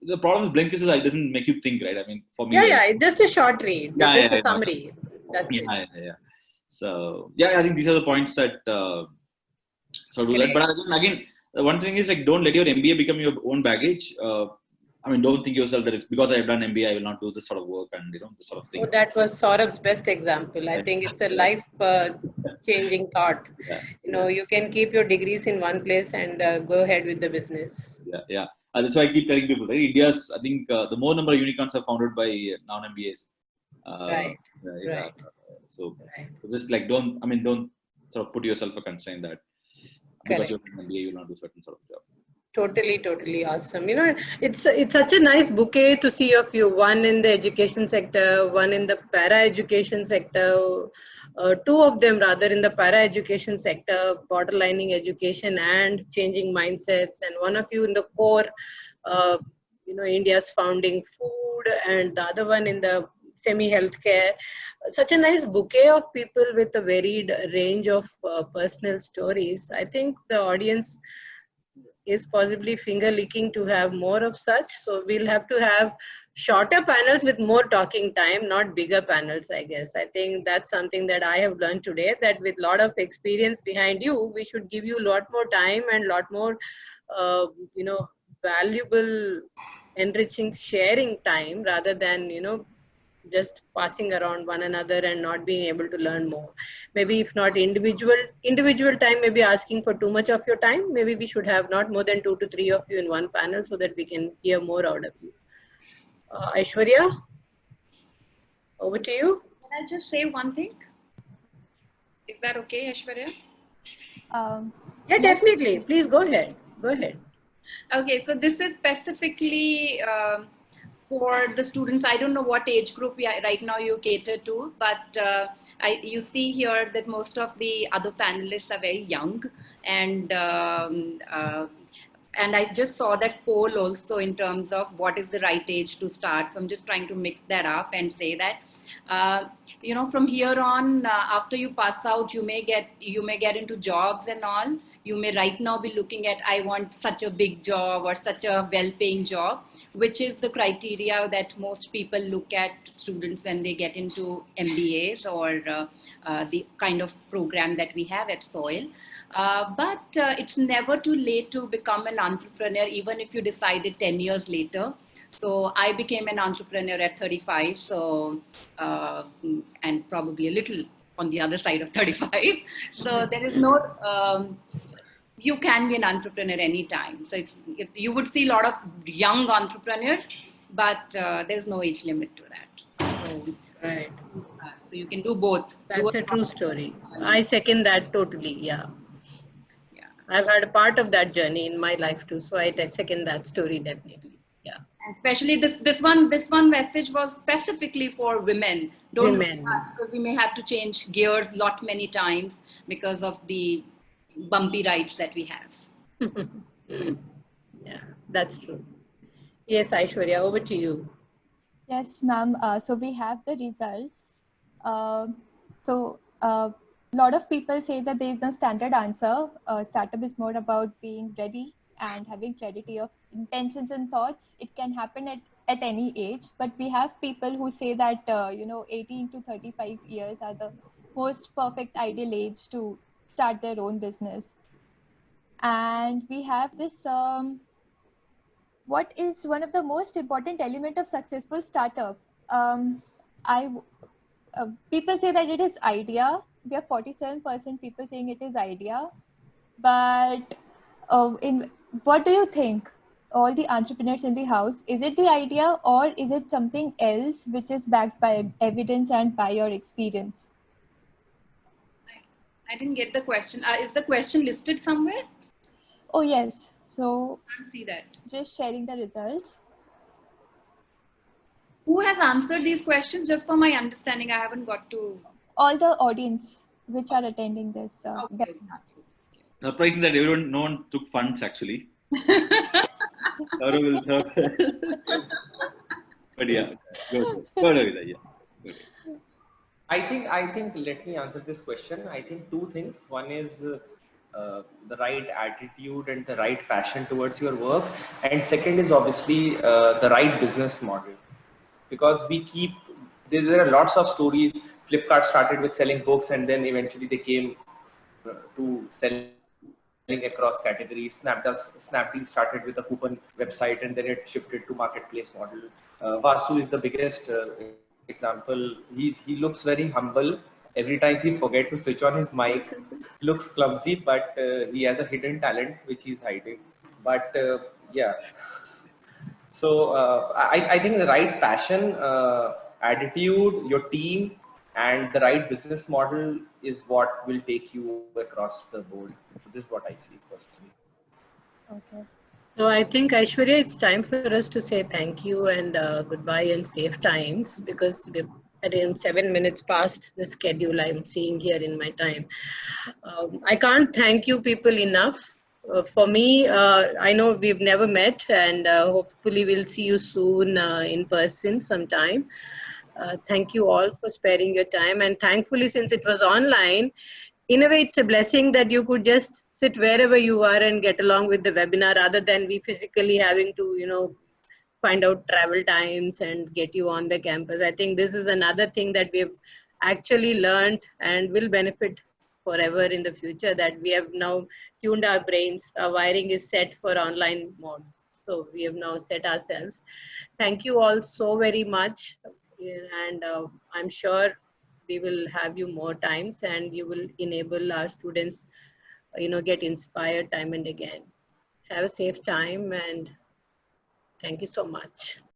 the problem with Blinkist is that it doesn't make you think, right? I mean, for me, Yeah, it's just a short read. Just a summary. That's it. Yeah. So I think these are the points that so do that. But again, one thing is, like, don't let your MBA become your own baggage. I mean, don't think yourself that it's because I have done MBA, I will not do this sort of work and this sort of thing. Oh, that was Saurabh's best example. I think it's a life changing thought. Yeah. You can keep your degrees in one place and go ahead with the business. Yeah. That's why I keep telling people, right? India's, I think, the more number of unicorns are founded by non-MBAs. Right. So just like don't sort of put yourself a constraint that because you're an MBA, you will not do certain sort of job. Totally awesome. It's such a nice bouquet to see of you. One in the education sector, one in the para education sector, two of them rather in the para education sector, borderlining education and changing mindsets, and one of you in the core, India's founding food, and the other one in the semi-healthcare. Such a nice bouquet of people with a varied range of personal stories. I think the audience is possibly finger licking to have more of such. So we'll have to have shorter panels with more talking time, not bigger panels, I guess. I think that's something that I have learned today, that with a lot of experience behind you, we should give you a lot more time and a lot more, valuable, enriching, sharing time rather than, just passing around one another and not being able to learn more. Maybe if not individual time, maybe asking for too much of your time. Maybe we should have not more than 2 to 3 of you in one panel so that we can hear more out of you. Aishwarya, over to you. Can I just say one thing? Is that okay, Aishwarya? Yeah, definitely. Please go ahead. Okay, so this is specifically for the students. I don't know what age group right now you cater to, but you see here that most of the other panelists are very young, and I just saw that poll also in terms of what is the right age to start. So I'm just trying to mix that up and say that, from here on, after you pass out, you may get into jobs and all. You may right now be looking at, I want such a big job or such a well-paying job, which is the criteria that most people look at students when they get into MBAs or the kind of program that we have at SOIL. But it's never too late to become an entrepreneur, even if you decided 10 years later. So I became an entrepreneur at 35, so and probably a little on the other side of 35. So there is no, you can be an entrepreneur anytime. So you would see a lot of young entrepreneurs, but there's no age limit to that. Right. So you can do both. That's a true story. I second that totally. Yeah. I've had a part of that journey in my life too, so I second that story definitely. Yeah. And especially this one message was specifically for women. Women. Because we may have to change gears many times because of the bumpy rides that we have. Yeah, that's true. Yes, Aishwarya, over to you. Yes, ma'am. So we have the results. A lot of people say that there is no standard answer. Startup is more about being ready and having clarity of intentions and thoughts. It can happen at any age, but we have people who say that 18 to 35 years are the most perfect ideal age to start their own business. And we have this what is one of the most important element of successful startup? People say that it is idea. We have 47% people saying it is idea. But what do you think, all the entrepreneurs in the house? Is it the idea or is it something else which is backed by evidence and by your experience? I didn't get the question. Is the question listed somewhere? Oh, yes. So I can't see that. Just sharing the results. Who has answered these questions? Just for my understanding, I haven't got to. All the audience which are attending this Okay. webinar. Surprising that no one took funds actually. Saurav will serve. But yeah, go Ravita, yeah. I think let me answer this question. I think two things. One is the right attitude and the right passion towards your work, and second is obviously the right business model. Because there are lots of stories. Flipkart started with selling books, and then eventually they came to selling across categories. Snapdeal started with a coupon website, and then it shifted to marketplace model. Vasu is the biggest example. He looks very humble. Every time he forget to switch on his mic, looks clumsy, but he has a hidden talent which he's hiding. But yeah, so I think the right passion, attitude, your team, and the right business model is what will take you across the board. So this is what I feel personally. Okay. So I think, Aishwarya, it's time for us to say thank you and goodbye and safe times, because we're around 7 minutes past the schedule I'm seeing here in my time. I can't thank you people enough. For me, I know we've never met, and hopefully we'll see you soon in person sometime. Thank you all for sparing your time, and thankfully, since it was online, in a way it's a blessing that you could just sit wherever you are and get along with the webinar, rather than we physically having to find out travel times and get you on the campus. I think this is another thing that we've actually learned and will benefit forever in the future, that we have now tuned our brains. Our wiring is set for online modes, so we have now set ourselves. Thank you all so very much, and I'm sure we will have you more times, and you will enable our students get inspired time and again. Have a safe time, and thank you so much.